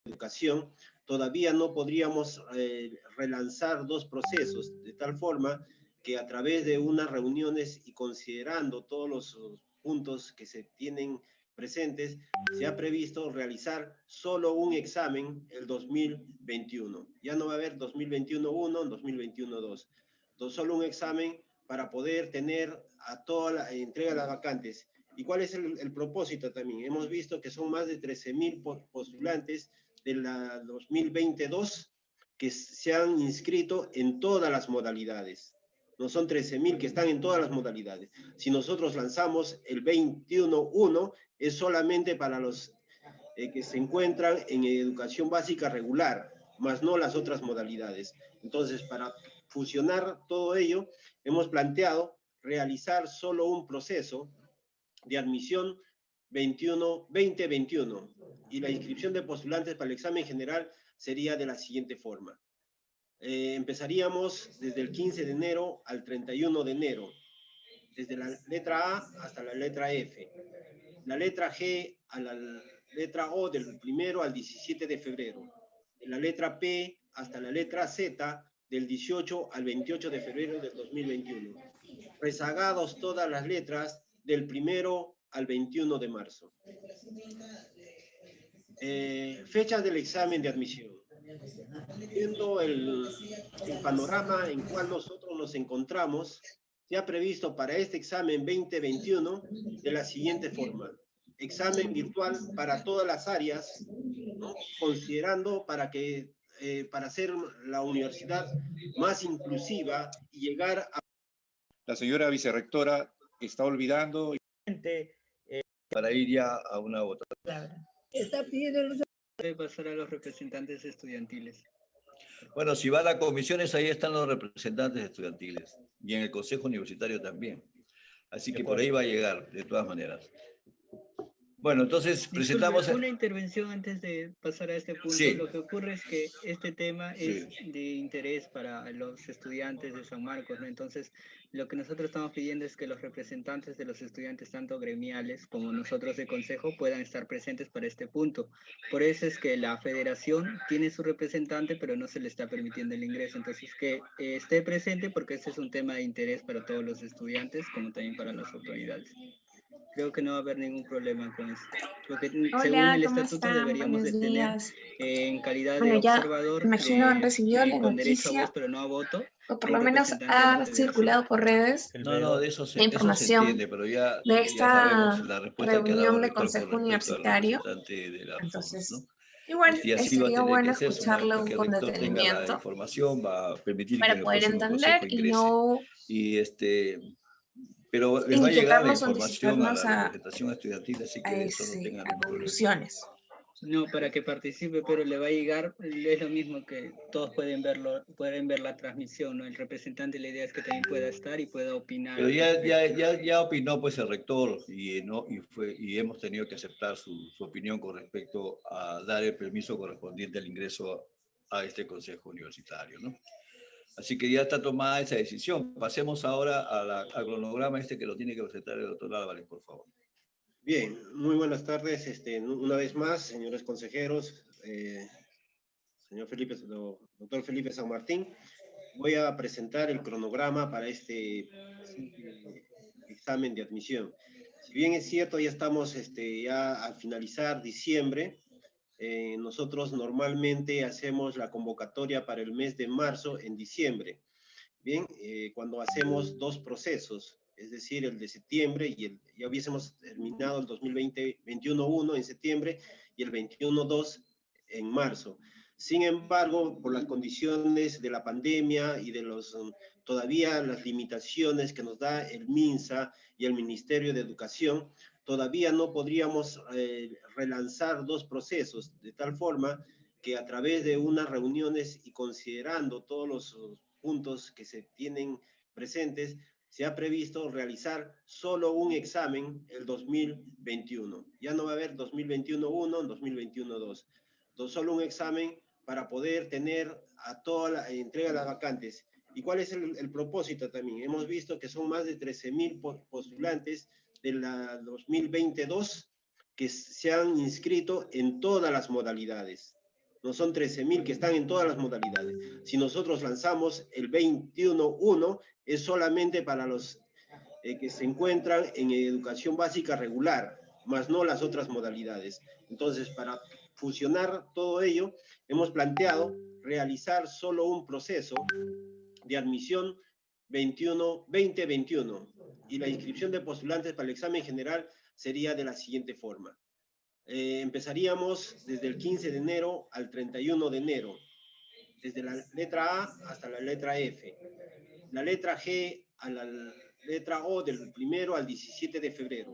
Educación, todavía no podríamos relanzar dos procesos, de tal forma que a través de unas reuniones y considerando todos los puntos que se tienen presentes, se ha previsto realizar solo un examen el 2021. Ya no va a haber 2021-1, 2021-2. Solo un examen para poder tener a toda la entrega de las vacantes. ¿Y cuál es el propósito también? Hemos visto que son más de 13.000 postulantes de la 2022 que se han inscrito en todas las modalidades. No son 13.000 que están en todas las modalidades. Si nosotros lanzamos el 21-1, es solamente para los que se encuentran en educación básica regular, más no las otras modalidades. Entonces, para fusionar todo ello, hemos planteado realizar solo un proceso de admisión 2021 y la inscripción de postulantes para el examen general sería de la siguiente forma. Empezaríamos desde el 15 de enero al 31 de enero, desde la letra A hasta la letra F, la letra G a la letra O del 1 al 17 de febrero, de la letra P hasta la letra Z del 18 al 28 de febrero del 2021. Rezagados todas las letras del 1 al 21 de marzo. Fechas del examen de admisión. Viendo el panorama en cual nosotros nos encontramos, se ha previsto para este examen 2021 de la siguiente forma. Examen virtual para todas las áreas, ¿no? Considerando para hacer la universidad más inclusiva y llegar a... La señora vicerrectora está olvidando para ir ya a una votación. Está pidiendo de pasar a los representantes estudiantiles. Bueno, si va a las comisiones, ahí están los representantes estudiantiles y en el Consejo Universitario también. Así que por ahí va a llegar, de todas maneras. Bueno, entonces presentamos... Disculpe, una intervención antes de pasar a este punto. Sí. Lo que ocurre es que este tema es de interés para los estudiantes de San Marcos, ¿no? Entonces, lo que nosotros estamos pidiendo es que los representantes de los estudiantes, tanto gremiales como nosotros de consejo, puedan estar presentes para este punto. Por eso es que la federación tiene su representante, pero no se le está permitiendo el ingreso. Entonces, que esté presente porque este es un tema de interés para todos los estudiantes, como también para las autoridades. Creo que no va a haber ningún problema con eso. Porque Hola, según el ¿cómo estatuto están? deberíamos Buenos de tener días. en calidad Bueno, de ya observador, imagino han recibido la con derecho a noticia, voz pero no a voto, o por a lo un menos representante de la ha federación. circulado por redes No, de eso la información entiende, pero ya de ya sabemos esta la respuesta que ha dado reunión el de rector consejo con respecto al universitario. representante de la Entonces, FORS, ¿no? igual Y así va a sería tener bueno que ser, una vez escucharlo que el con rector tenga la detenimiento información, va a permitir que para en el poder próximo entender consejo y ingrese. no Y pero les va a llegar la inquietarnos o información a anticiparnos la representación estudiantil, así que de eso no tengan a ningún problema. conclusiones. No, para que participe, pero le va a llegar, es lo mismo que todos pueden ver la transmisión, ¿no? El representante, la idea es que también pueda estar y pueda opinar. Pero ya opinó pues el rector y hemos tenido que aceptar su opinión con respecto a dar el permiso correspondiente al ingreso a este consejo universitario, ¿no? Así que ya está tomada esa decisión. Pasemos ahora al cronograma que lo tiene que presentar el doctor Álvarez, por favor. Bien, muy buenas tardes. Una vez más, señores consejeros, doctor Felipe San Martín, voy a presentar el cronograma para este examen de admisión. Si bien es cierto, ya estamos ya a finalizar diciembre, nosotros normalmente hacemos la convocatoria para el mes de marzo en diciembre. Bien, cuando hacemos dos procesos, es decir, el de septiembre ya hubiésemos terminado el 2020-21-1 en septiembre y el 21-2 en marzo. Sin embargo, por las condiciones de la pandemia y de todavía las limitaciones que nos da el MINSA y el Ministerio de Educación, todavía no podríamos relanzar dos procesos, de tal forma que a través de unas reuniones y considerando todos los puntos que se tienen presentes, se ha previsto realizar solo un examen el 2021. Ya no va a haber 2021-1, 2021-2. Solo un examen para poder tener a toda la entrega de las vacantes. ¿Y cuál es el propósito también? Hemos visto que son más de 13.000 postulantes de la 2022 que se han inscrito en todas las modalidades. no son 13.000 que están en todas las modalidades. Si nosotros lanzamos el 21.1, es solamente para los que se encuentran en educación básica regular, más no las otras modalidades. Entonces, para fusionar todo ello, hemos planteado realizar solo un proceso de admisión 2021, y la inscripción de postulantes para el examen general sería de la siguiente forma. Empezaríamos desde el 15 de enero al 31 de enero, desde la letra A hasta la letra F, la letra G a la letra O del 1 al 17 de febrero,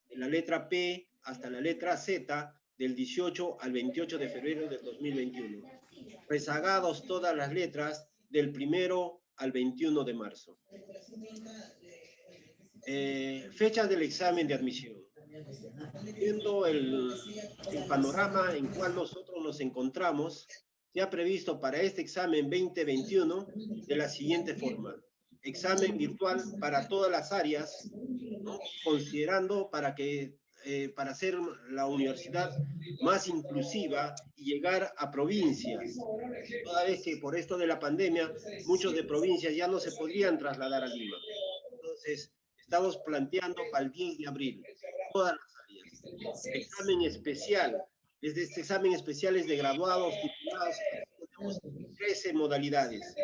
de la letra P hasta la letra Z del 18 al 28 de febrero del 2021. Rezagados todas las letras del 1 al 21 de marzo. Fechas del examen de admisión. Viendo el panorama en cual nosotros nos encontramos, se ha previsto para este examen 2021 de la siguiente forma. Examen virtual para todas las áreas, ¿no? Considerando para hacer la universidad más inclusiva y llegar a provincias. Toda vez que por esto de la pandemia, muchos de provincias ya no se podrían trasladar a Lima. Entonces, estamos planteando para el 10 de abril, todas las áreas. Examen especial. Desde este examen especial es de graduados, titulados, tenemos 13 modalidades.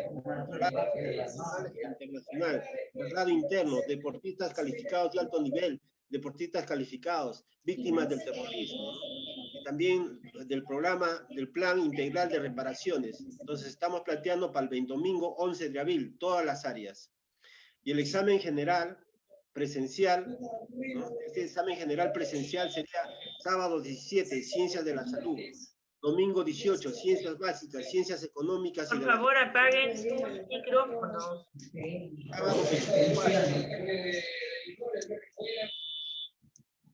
Internacional, traslado interno, deportistas calificados de alto nivel, deportistas calificados, víctimas del terrorismo, ¿no? Y también del programa, del plan integral de reparaciones. Entonces estamos planteando para el domingo 11 de abril, todas las áreas. Y el examen general presencial, ¿no? Este examen general presencial sería sábado 17, ciencias de la salud, domingo 18, ciencias básicas, ciencias económicas. Por favor, apaguen sus micrófonos. Sábado 24,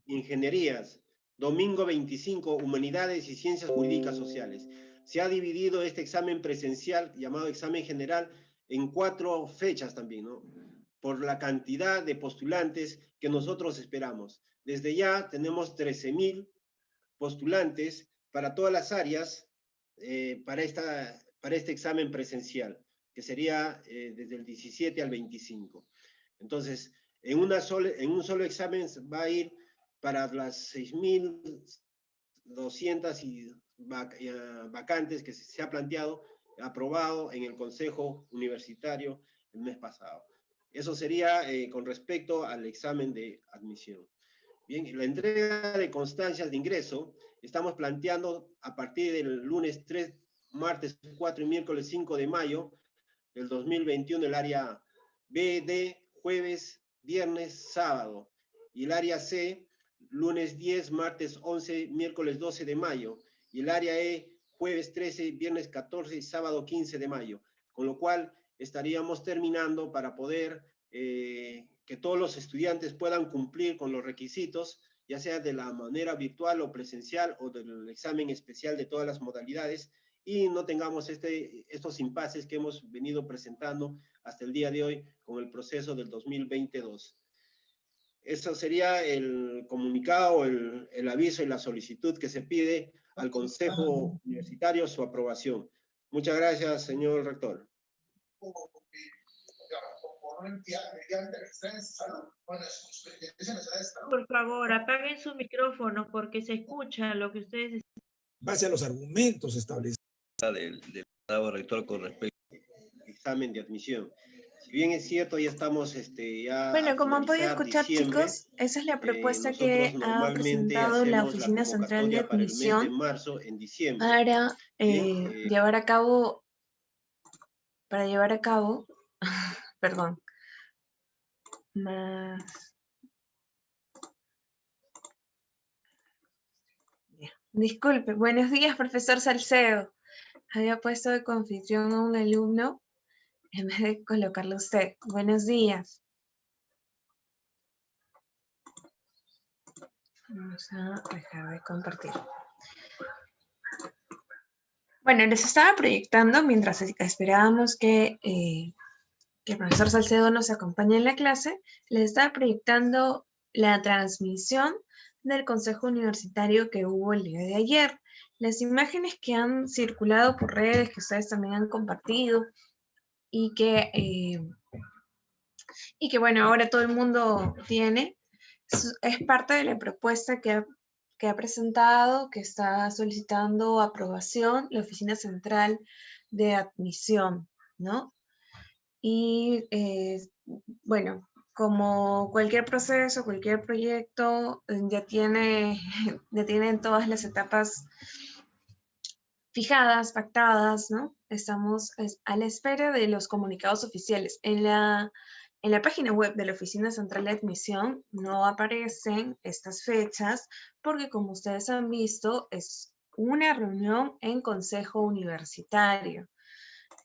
ingenierías, domingo 25, humanidades y ciencias jurídicas sociales. Se ha dividido este examen presencial, llamado examen general, en 4 fechas también, ¿no? Por la cantidad de postulantes que nosotros esperamos. Desde ya tenemos 13.000 postulantes para todas las áreas para este examen presencial, que sería desde el 17 al 25. Entonces, en un solo examen va a ir para las 6.200 vacantes que se ha planteado, aprobado en el Consejo Universitario el mes pasado. Eso sería con respecto al examen de admisión. Bien, la entrega de constancias de ingreso, estamos planteando a partir del lunes 3, martes 4 y miércoles 5 de mayo del 2021, el área B, D, jueves, viernes, sábado. Y el área C, lunes 10, martes 11, miércoles 12 de mayo. Y el área E, jueves 13, viernes 14 y sábado 15 de mayo. Con lo cual estaríamos terminando para poder que todos los estudiantes puedan cumplir con los requisitos, ya sea de la manera virtual o presencial o del examen especial de todas las modalidades, y no tengamos estos impases que hemos venido presentando hasta el día de hoy con el proceso del 2022. Eso sería el comunicado, el aviso y la solicitud que se pide al Consejo Universitario, su aprobación. Muchas gracias, señor rector. Por favor, apaguen su micrófono porque se escucha lo que ustedes están. Base a los argumentos establecidos. Del rector con respecto al examen de admisión. Si bien es cierto, ya estamos ya. Bueno, como han podido escuchar, chicos, esa es la propuesta que ha presentado la Oficina Central de Admisión de marzo, en diciembre, para llevar a cabo, perdón, más. Disculpe, buenos días, profesor Salcedo. Había puesto de confitrión a un alumno en vez de colocarle usted. Buenos días. Vamos a dejar de compartir. Bueno, les estaba proyectando, mientras esperábamos que el profesor Salcedo nos acompañe en la clase, les estaba proyectando la transmisión del Consejo Universitario que hubo el día de ayer. las imágenes que han circulado por redes, que ustedes también han compartido, y que bueno, ahora todo el mundo tiene, es parte de la propuesta que ha presentado, que está solicitando aprobación la Oficina Central de Admisión, ¿no? Y bueno, como cualquier proceso, cualquier proyecto, ya tienen todas las etapas fijadas, pactadas, ¿no? Estamos a la espera de los comunicados oficiales. En la página web de la Oficina Central de Admisión no aparecen estas fechas porque, como ustedes han visto, es una reunión en consejo universitario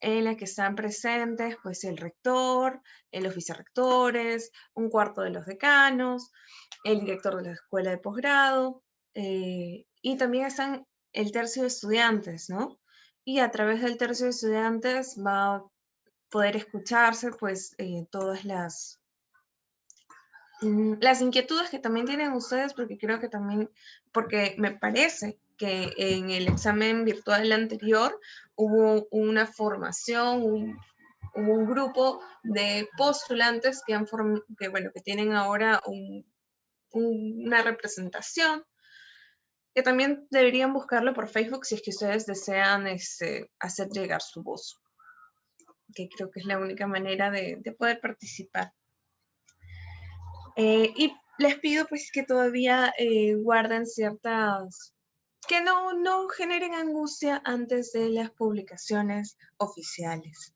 en la que están presentes pues el rector, los vicerrectores, un cuarto de los decanos, el director de la escuela de posgrado, y también están el tercio de estudiantes, ¿no? Y a través del tercio de estudiantes va a poder escucharse pues todas las inquietudes que también tienen ustedes, porque creo que también, porque me parece que en el examen virtual anterior hubo una formación, hubo un grupo de postulantes que tienen ahora una representación, que también deberían buscarlo por Facebook si es que ustedes desean hacer llegar su voz, que creo que es la única manera de poder participar. Y les pido pues que todavía guarden que no generen angustia antes de las publicaciones oficiales.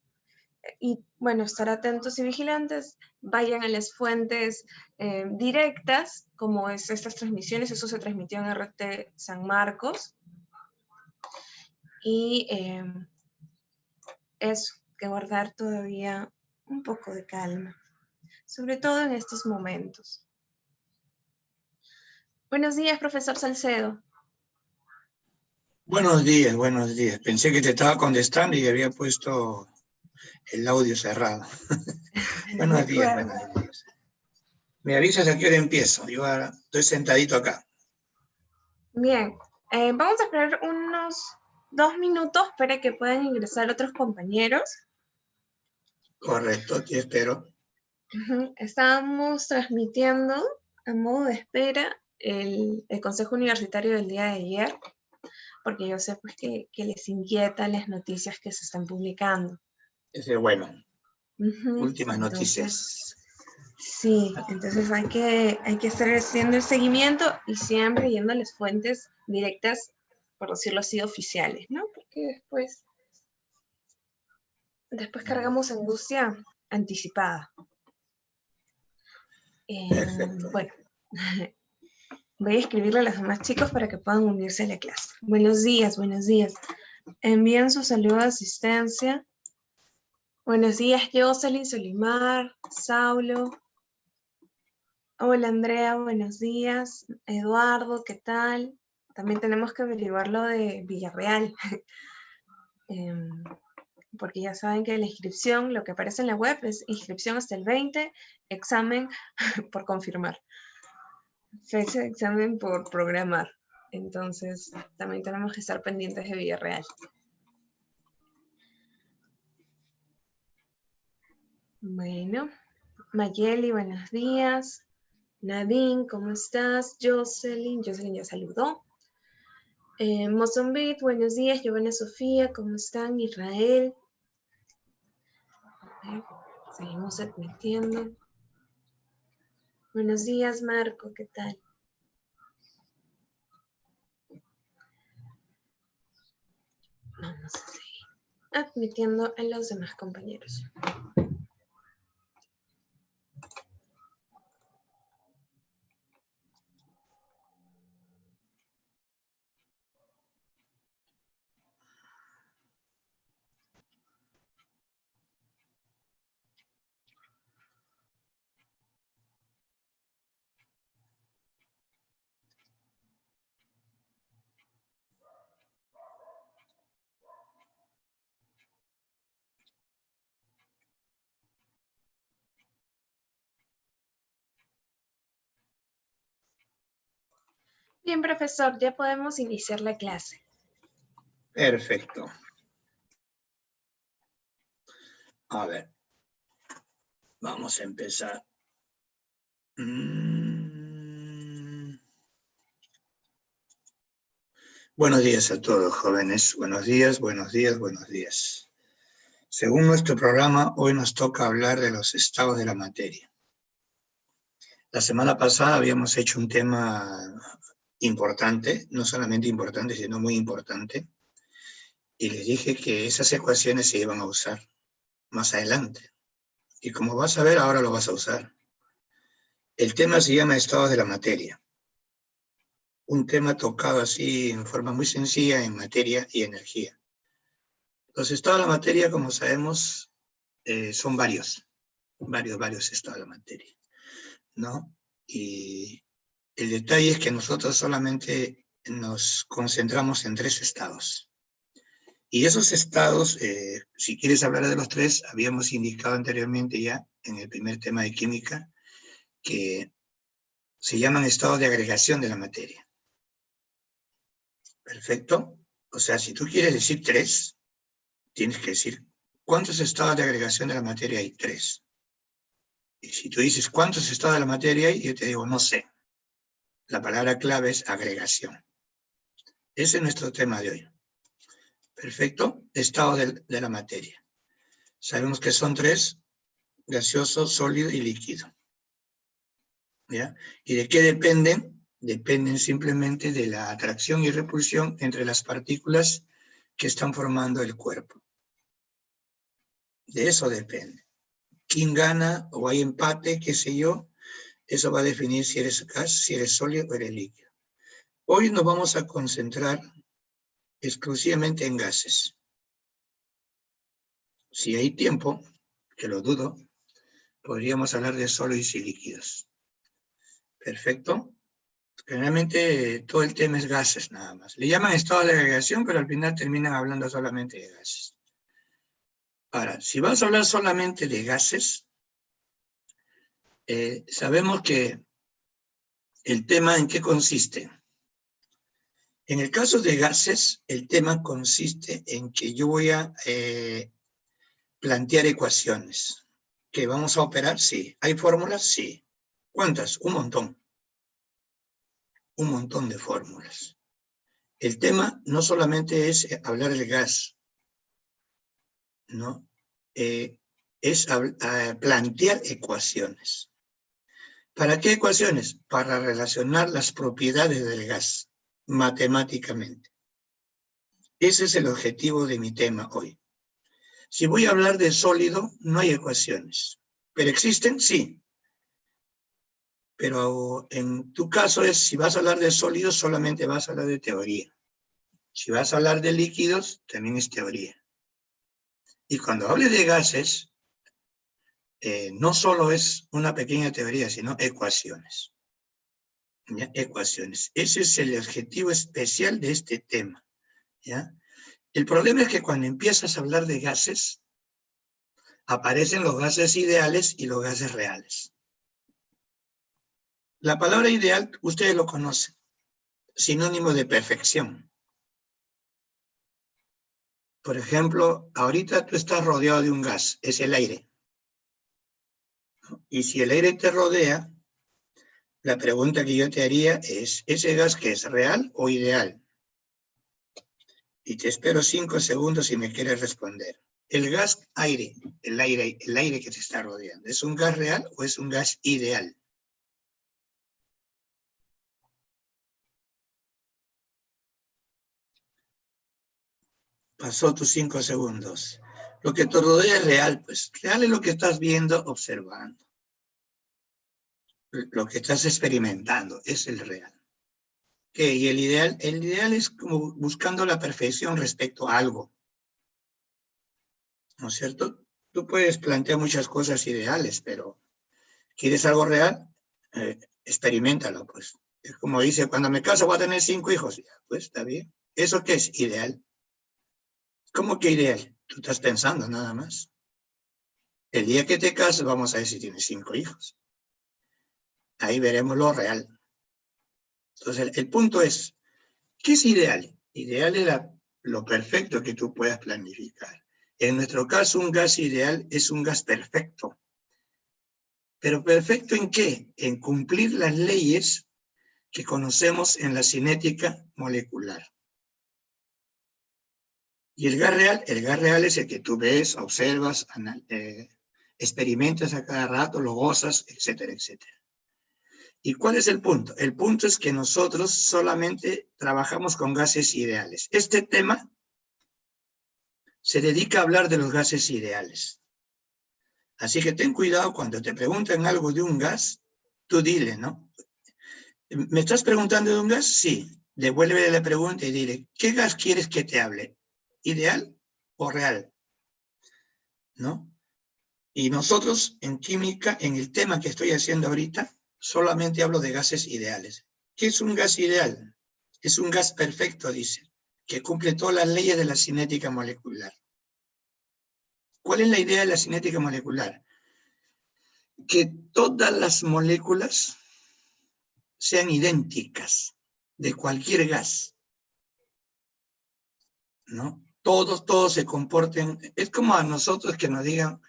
Y bueno, estar atentos y vigilantes, vayan a las fuentes directas, como es estas transmisiones, eso se transmitió en RT San Marcos. Y eso, que guardar todavía un poco de calma, sobre todo en estos momentos. Buenos días, profesor Salcedo. Buenos días, buenos días. Pensé que te estaba contestando y había puesto el audio cerrado. Buenos días, buenos días. Me avisas a qué hora empiezo. Yo ahora estoy sentadito acá. Bien, vamos a esperar unos 2 minutos para que puedan ingresar otros compañeros. Correcto, te espero. Estábamos transmitiendo a modo de espera el consejo universitario del día de ayer, porque yo sé pues, que les inquietan las noticias que se están publicando. Ese es bueno. Últimas Entonces, noticias. Sí, entonces hay que estar haciendo el seguimiento y siempre yendo a las fuentes directas, por decirlo así, oficiales, ¿no? Porque después cargamos angustia anticipada. Bueno, voy a escribirle a los demás chicos para que puedan unirse a la clase. Buenos días, buenos días. Envían su saludo de asistencia. Buenos días, Jocelyn, Solimar, Saulo. Hola, Andrea, buenos días. Eduardo, ¿qué tal? También tenemos que averiguar lo de Villarreal. Porque ya saben que la inscripción, lo que aparece en la web es inscripción hasta el 20, examen por confirmar. Fecha de examen por programar. Entonces, también tenemos que estar pendientes de Villarreal. Bueno, Mayeli, buenos días. Nadine, ¿cómo estás? Jocelyn ya saludó. Mozambique, buenos días. Giovanna Sofía, ¿cómo están? Israel. Seguimos admitiendo. Buenos días, Marco, ¿qué tal? Vamos a seguir admitiendo a los demás compañeros. Bien, profesor, ya podemos iniciar la clase. Perfecto. A ver. Vamos a empezar. Buenos días a todos, jóvenes. Buenos días, buenos días, buenos días. Según nuestro programa, hoy nos toca hablar de los estados de la materia. La semana pasada habíamos hecho un tema importante, no solamente importante, sino muy importante, y les dije que esas ecuaciones se iban a usar más adelante. Y como vas a ver, ahora lo vas a usar. El tema se llama estados de la materia. Un tema tocado así en forma muy sencilla en materia y energía. Los estados de la materia, como sabemos, son varios estados de la materia, ¿no? Y el detalle es que nosotros solamente nos concentramos en 3 estados. Y esos estados, si quieres hablar de los 3, habíamos indicado anteriormente ya en el primer tema de química, que se llaman estados de agregación de la materia. Perfecto. O sea, si tú quieres decir 3, tienes que decir, ¿cuántos estados de agregación de la materia hay? 3. Y si tú dices, ¿cuántos estados de la materia hay? Yo te digo, no sé. La palabra clave es agregación. Ese es nuestro tema de hoy. Perfecto. Estado de la materia. Sabemos que son 3, gaseoso, sólido y líquido. ¿Ya? ¿Y de qué dependen? Dependen simplemente de la atracción y repulsión entre las partículas que están formando el cuerpo. De eso depende. ¿Quién gana o hay empate, qué sé yo? Eso va a definir si eres gas, si eres sólido o eres líquido. Hoy nos vamos a concentrar exclusivamente en gases. Si hay tiempo, que lo dudo, podríamos hablar de sólidos y líquidos. Perfecto. Generalmente todo el tema es gases nada más. Le llaman estado de agregación, pero al final terminan hablando solamente de gases. Ahora, si vas a hablar solamente de gases, sabemos que el tema en qué consiste. En el caso de gases, el tema consiste en que yo voy a plantear ecuaciones. ¿Que vamos a operar? Sí. ¿Hay fórmulas? Sí. ¿Cuántas? Un montón. Un montón de fórmulas. El tema no solamente es hablar del gas, ¿no? Es plantear ecuaciones. ¿Para qué ecuaciones? Para relacionar las propiedades del gas matemáticamente. Ese es el objetivo de mi tema hoy. Si voy a hablar de sólido, no hay ecuaciones. ¿Pero existen? Sí. Pero en tu caso es, si vas a hablar de sólidos, solamente vas a hablar de teoría. Si vas a hablar de líquidos, también es teoría. Y cuando hable de gases, no solo es una pequeña teoría, sino ecuaciones. ¿Ya? Ecuaciones. Ese es el objetivo especial de este tema. ¿Ya? El problema es que cuando empiezas a hablar de gases, aparecen los gases ideales y los gases reales. La palabra ideal, ustedes lo conocen, sinónimo de perfección. Por ejemplo, ahorita tú estás rodeado de un gas, es el aire. Y si el aire te rodea, la pregunta que yo te haría es, ¿ese gas qué es, real o ideal? Y te espero 5 segundos si me quieres responder. El gas aire, el aire que te está rodeando, ¿es un gas real o es un gas ideal? Pasó tus 5 segundos. Lo que te rodea es real, pues. Real es lo que estás viendo, observando. Lo que estás experimentando es el real. ¿Qué? Y el ideal es como buscando la perfección respecto a algo. ¿No es cierto? Tú puedes plantear muchas cosas ideales, pero ¿quieres algo real? Experiméntalo, pues. Es como dice, cuando me caso voy a tener 5 hijos. Ya, pues está bien. ¿Eso qué es? Ideal. ¿Cómo que ideal? Tú estás pensando nada más. El día que te cases vamos a ver si tienes 5 hijos. Ahí veremos lo real. Entonces, el punto es, ¿qué es ideal? Ideal es lo perfecto que tú puedas planificar. En nuestro caso, un gas ideal es un gas perfecto. ¿Pero perfecto en qué? En cumplir las leyes que conocemos en la cinética molecular. Y el gas real es el que tú ves, observas, experimentas a cada rato, lo gozas, etcétera, etcétera. ¿Y cuál es el punto? El punto es que nosotros solamente trabajamos con gases ideales. Este tema se dedica a hablar de los gases ideales. Así que ten cuidado cuando te pregunten algo de un gas, tú dile, ¿no? ¿Me estás preguntando de un gas? Sí. Devuélvele la pregunta y dile, ¿qué gas quieres que te hable? ¿Ideal o real? ¿No? Y nosotros en química, en el tema que estoy haciendo ahorita, solamente hablo de gases ideales. ¿Qué es un gas ideal? Es un gas perfecto, dice, que cumple todas las leyes de la cinética molecular. ¿Cuál es la idea de la cinética molecular? Que todas las moléculas sean idénticas de cualquier gas, ¿no? Todos se comporten, es como a nosotros que nos digan,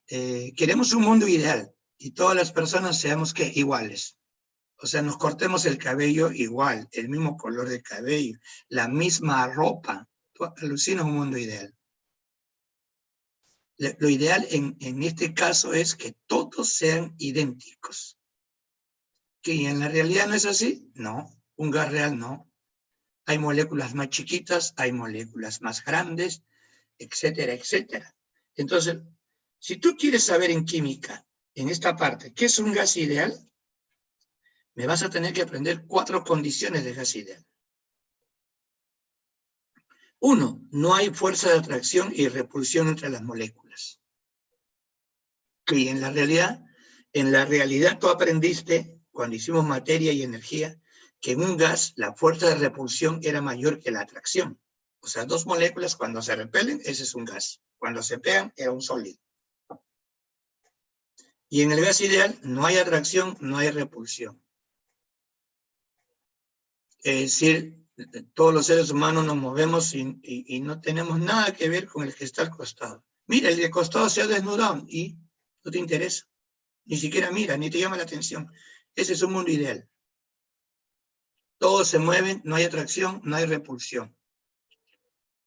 queremos un mundo ideal y todas las personas seamos ¿qué? Iguales. O sea, nos cortemos el cabello igual, el mismo color de cabello, la misma ropa. Tú alucinas un mundo ideal. Lo ideal en este caso es que todos sean idénticos. ¿Que en la realidad no es así? No, un gas real no. Hay moléculas más chiquitas, hay moléculas más grandes, etcétera, etcétera. Entonces, si tú quieres saber en química, en esta parte, ¿qué es un gas ideal? Me vas a tener que aprender 4 condiciones de gas ideal. 1, no hay fuerza de atracción y repulsión entre las moléculas. Y en la realidad tú aprendiste, cuando hicimos materia y energía, que en un gas la fuerza de repulsión era mayor que la atracción. O sea, 2 moléculas cuando se repelen, ese es un gas. Cuando se pegan, era un sólido. Y en el gas ideal no hay atracción, no hay repulsión. Es decir, todos los seres humanos nos movemos y no tenemos nada que ver con el que está al costado. Mira, el de costado se ha desnudado y no te interesa. Ni siquiera mira, ni te llama la atención. Ese es un mundo ideal. Todos se mueven, no hay atracción, no hay repulsión.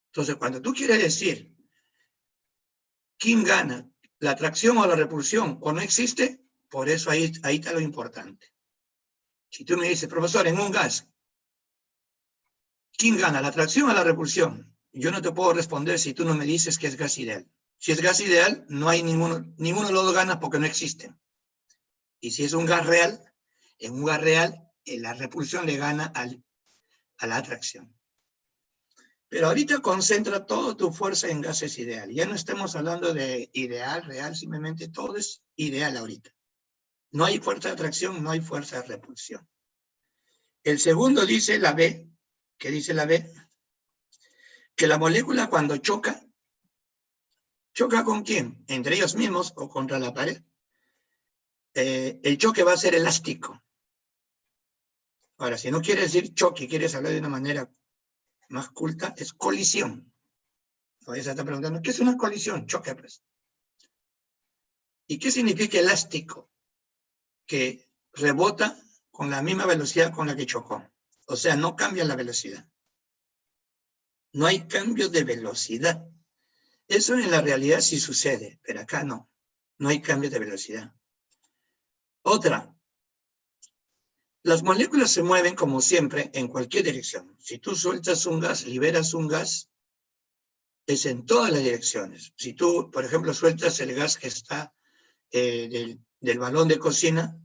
Entonces, cuando tú quieres decir quién gana, la atracción o la repulsión, o no existe, por eso ahí está lo importante. Si tú me dices, profesor, en un gas, ¿quién gana, la atracción o la repulsión? Yo no te puedo responder si tú no me dices que es gas ideal. Si es gas ideal, no hay ninguno de los dos gana porque no existen. Y si es un gas real, en un gas real, la repulsión le gana a la atracción. Pero ahorita concentra toda tu fuerza en gases ideal. Ya no estamos hablando de ideal, real, simplemente todo es ideal ahorita. No hay fuerza de atracción, no hay fuerza de repulsión. El segundo dice la B, ¿qué dice la B? Que la molécula cuando choca, ¿choca con quién? Entre ellos mismos o contra la pared. El choque va a ser elástico. Ahora, si no quieres decir choque, quieres hablar de una manera más culta, es colisión. Todavía se está preguntando, ¿qué es una colisión? Choque, pues. ¿Y qué significa elástico? Que rebota con la misma velocidad con la que chocó. O sea, no cambia la velocidad. No hay cambio de velocidad. Eso en la realidad sí sucede, pero acá no. No hay cambio de velocidad. Otra. Las moléculas se mueven, como siempre, en cualquier dirección. Si tú sueltas un gas, liberas un gas, es en todas las direcciones. Si tú, por ejemplo, sueltas el gas que está del balón de cocina,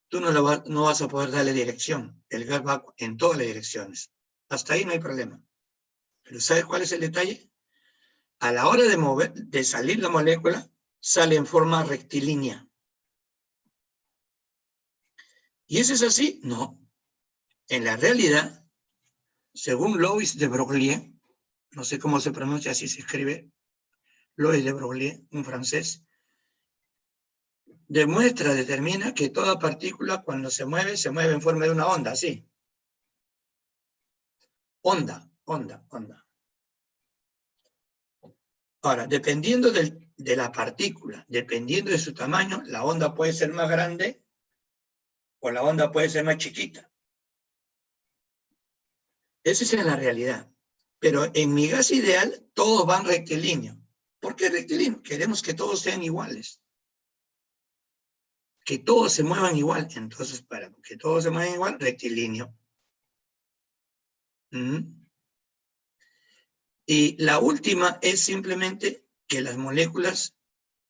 tú no vas a poder darle dirección. El gas va en todas las direcciones. Hasta ahí no hay problema. Pero ¿sabes cuál es el detalle? A la hora de salir la molécula, sale en forma rectilínea. ¿Y eso es así? No. En la realidad, según Louis de Broglie, no sé cómo se pronuncia, así se escribe, Louis de Broglie, un francés, determina que toda partícula cuando se mueve en forma de una onda, así. Onda. onda. Ahora, dependiendo de la partícula, dependiendo de su tamaño, la onda puede ser más grande o la onda puede ser más chiquita. Esa es la realidad. Pero en mi gas ideal, todos van rectilíneo. ¿Por qué rectilíneo? Queremos que todos sean iguales. Que todos se muevan igual. Entonces, para que todos se muevan igual, rectilíneo. Y la última es simplemente que las moléculas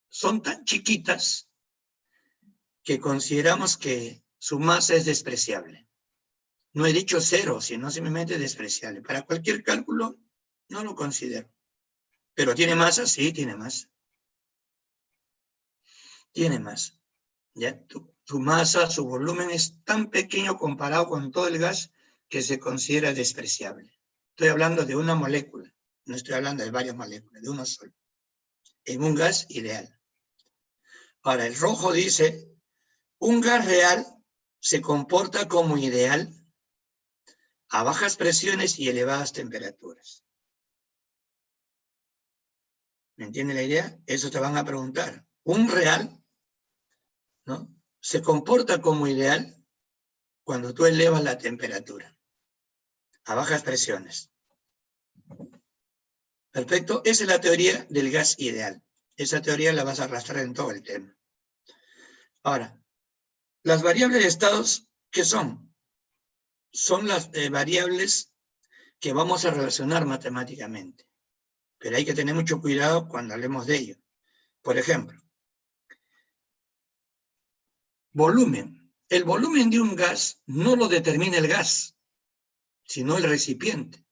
son tan chiquitas que consideramos que su masa es despreciable. No he dicho cero, sino simplemente despreciable. Para cualquier cálculo no lo considero. Pero ¿tiene masa? Sí, tiene masa. Tiene masa. ¿Ya? Su masa, su volumen es tan pequeño comparado con todo el gas que se considera despreciable. Estoy hablando de una molécula. No estoy hablando de varias moléculas, de una sola. En un gas ideal. Ahora, el rojo dice, un gas real se comporta como ideal a bajas presiones y elevadas temperaturas. ¿Me entiende la idea? Eso te van a preguntar. Un real, ¿no?, se comporta como ideal cuando tú elevas la temperatura a bajas presiones. Perfecto. Esa es la teoría del gas ideal. Esa teoría la vas a arrastrar en todo el tema. Ahora, las variables de estados, ¿qué son? Son las variables que vamos a relacionar matemáticamente. Pero hay que tener mucho cuidado cuando hablemos de ello. Por ejemplo, volumen. El volumen de un gas no lo determina el gas, sino el recipiente.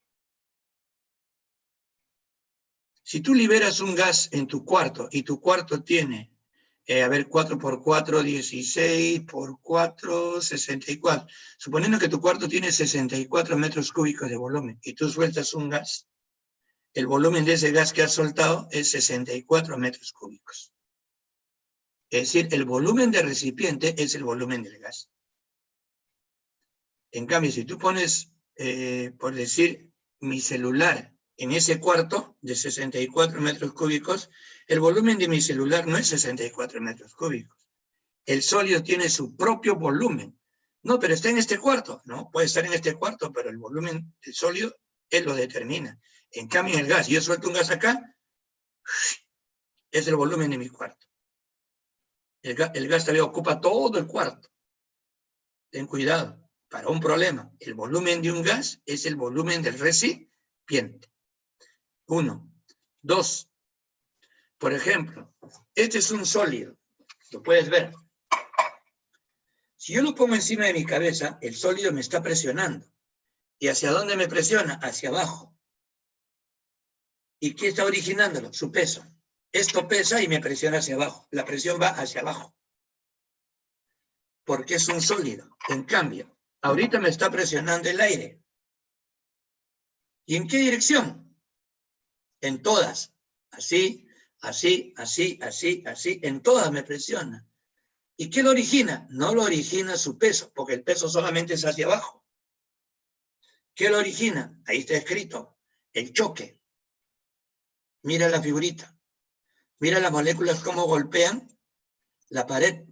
Si tú liberas un gas en tu cuarto y tu cuarto tiene, 4 por 4, 16 por 4, 64. Suponiendo que tu cuarto tiene 64 metros cúbicos de volumen y tú sueltas un gas, el volumen de ese gas que has soltado es 64 metros cúbicos. Es decir, el volumen del recipiente es el volumen del gas. En cambio, si tú pones, por decir, mi celular en ese cuarto de 64 metros cúbicos, el volumen de mi celular no es 64 metros cúbicos. El sólido tiene su propio volumen. No, pero está en este cuarto. No, puede estar en este cuarto, pero el volumen del sólido, él lo determina. En cambio, el gas, yo suelto un gas acá, es el volumen de mi cuarto. El gas también ocupa todo el cuarto. Ten cuidado. Para un problema, el volumen de un gas es el volumen del recipiente. 1. 2. Por ejemplo, este es un sólido. Lo puedes ver. Si yo lo pongo encima de mi cabeza, el sólido me está presionando. ¿Y hacia dónde me presiona? Hacia abajo. ¿Y qué está originándolo? Su peso. Esto pesa y me presiona hacia abajo. La presión va hacia abajo. Porque es un sólido. En cambio, ahorita me está presionando el aire. ¿Y en qué dirección? En todas. Así, así, así, así, así. En todas me presiona. ¿Y qué lo origina? No lo origina su peso, porque el peso solamente es hacia abajo. ¿Qué lo origina? Ahí está escrito. El choque. Mira la figurita. Mira las moléculas cómo golpean la pared.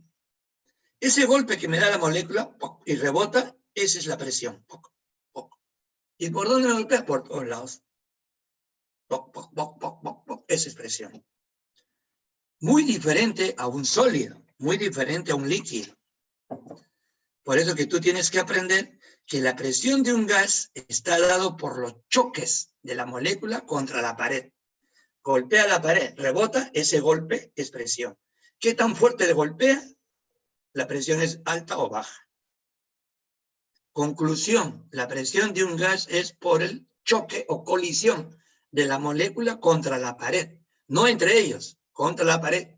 Ese golpe que me da la molécula y rebota, esa es la presión. ¿Y por dónde me golpea? Por todos lados. Esa es presión. Muy diferente a un sólido, muy diferente a un líquido. Por eso que tú tienes que aprender que la presión de un gas está dado por los choques de la molécula contra la pared. Golpea la pared, rebota, ese golpe es presión. ¿Qué tan fuerte le golpea? La presión es alta o baja. Conclusión, la presión de un gas es por el choque o colisión de la molécula contra la pared. No entre ellos, contra la pared.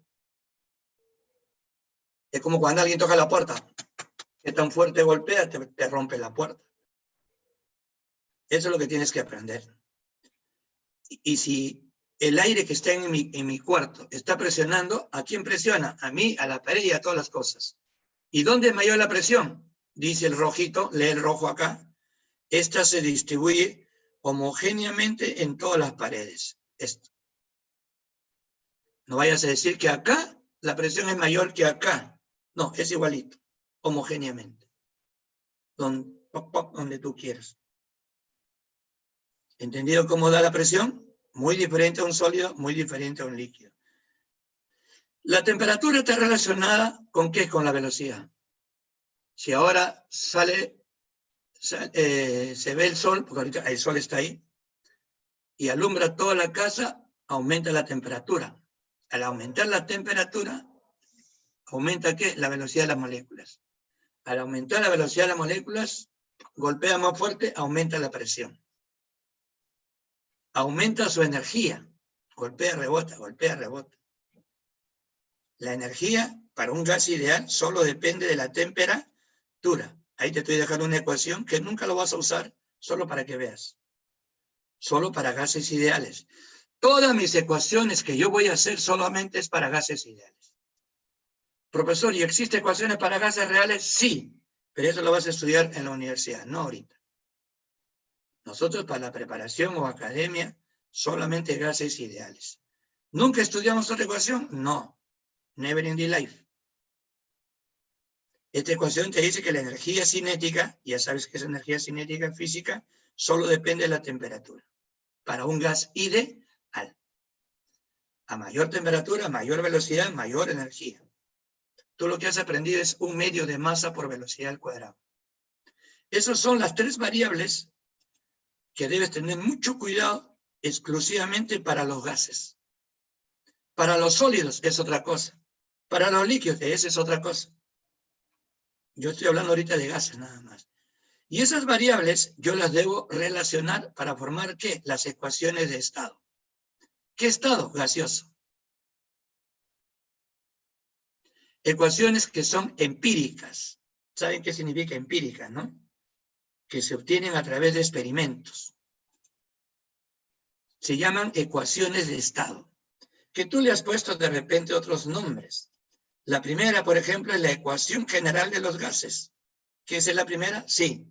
Es como cuando alguien toca la puerta. ¿Qué tan fuerte golpea? Te rompe la puerta. Eso es lo que tienes que aprender. Y si el aire que está en mi cuarto está presionando, ¿a quién presiona? A mí, a la pared y a todas las cosas. ¿Y dónde es mayor la presión? Dice el rojito, lee el rojo acá. Esta se distribuye homogéneamente en todas las paredes. Esto. No vayas a decir que acá la presión es mayor que acá. No, es igualito, homogéneamente. Donde tú quieras. ¿Entendido cómo da la presión? Muy diferente a un sólido, muy diferente a un líquido. La temperatura está relacionada ¿con qué? Con la velocidad. Si ahora se ve el sol, porque ahorita el sol está ahí, y alumbra toda la casa, aumenta la temperatura. Al aumentar la temperatura, ¿aumenta qué? La velocidad de las moléculas. Al aumentar la velocidad de las moléculas, golpea más fuerte, aumenta la presión. Aumenta su energía. Golpea, rebota, golpea, rebota. La energía para un gas ideal solo depende de la temperatura. Ahí te estoy dejando una ecuación que nunca lo vas a usar, solo para que veas. Solo para gases ideales. Todas mis ecuaciones que yo voy a hacer solamente es para gases ideales. Profesor, ¿y existen ecuaciones para gases reales? Sí, pero eso lo vas a estudiar en la universidad, no ahorita. Nosotros para la preparación o academia, solamente gases ideales. ¿Nunca estudiamos otra ecuación? No. Never in the life. Esta ecuación te dice que la energía cinética, ya sabes que es energía cinética en física, solo depende de la temperatura. Para un gas ideal. A mayor temperatura, mayor velocidad, mayor energía. Tú lo que has aprendido es un medio de masa por velocidad al cuadrado. Esas son las tres variables que debes tener mucho cuidado exclusivamente para los gases. Para los sólidos es otra cosa. Para los líquidos, esa es otra cosa. Yo estoy hablando ahorita de gases nada más. Y esas variables yo las debo relacionar para formar ¿qué? Las ecuaciones de estado. ¿Qué estado? Gaseoso. Ecuaciones que son empíricas. ¿Saben qué significa empírica, no? Que se obtienen a través de experimentos. Se llaman ecuaciones de estado. Que tú le has puesto de repente otros nombres. La primera, por ejemplo, es la ecuación general de los gases. ¿Qué es la primera? Sí.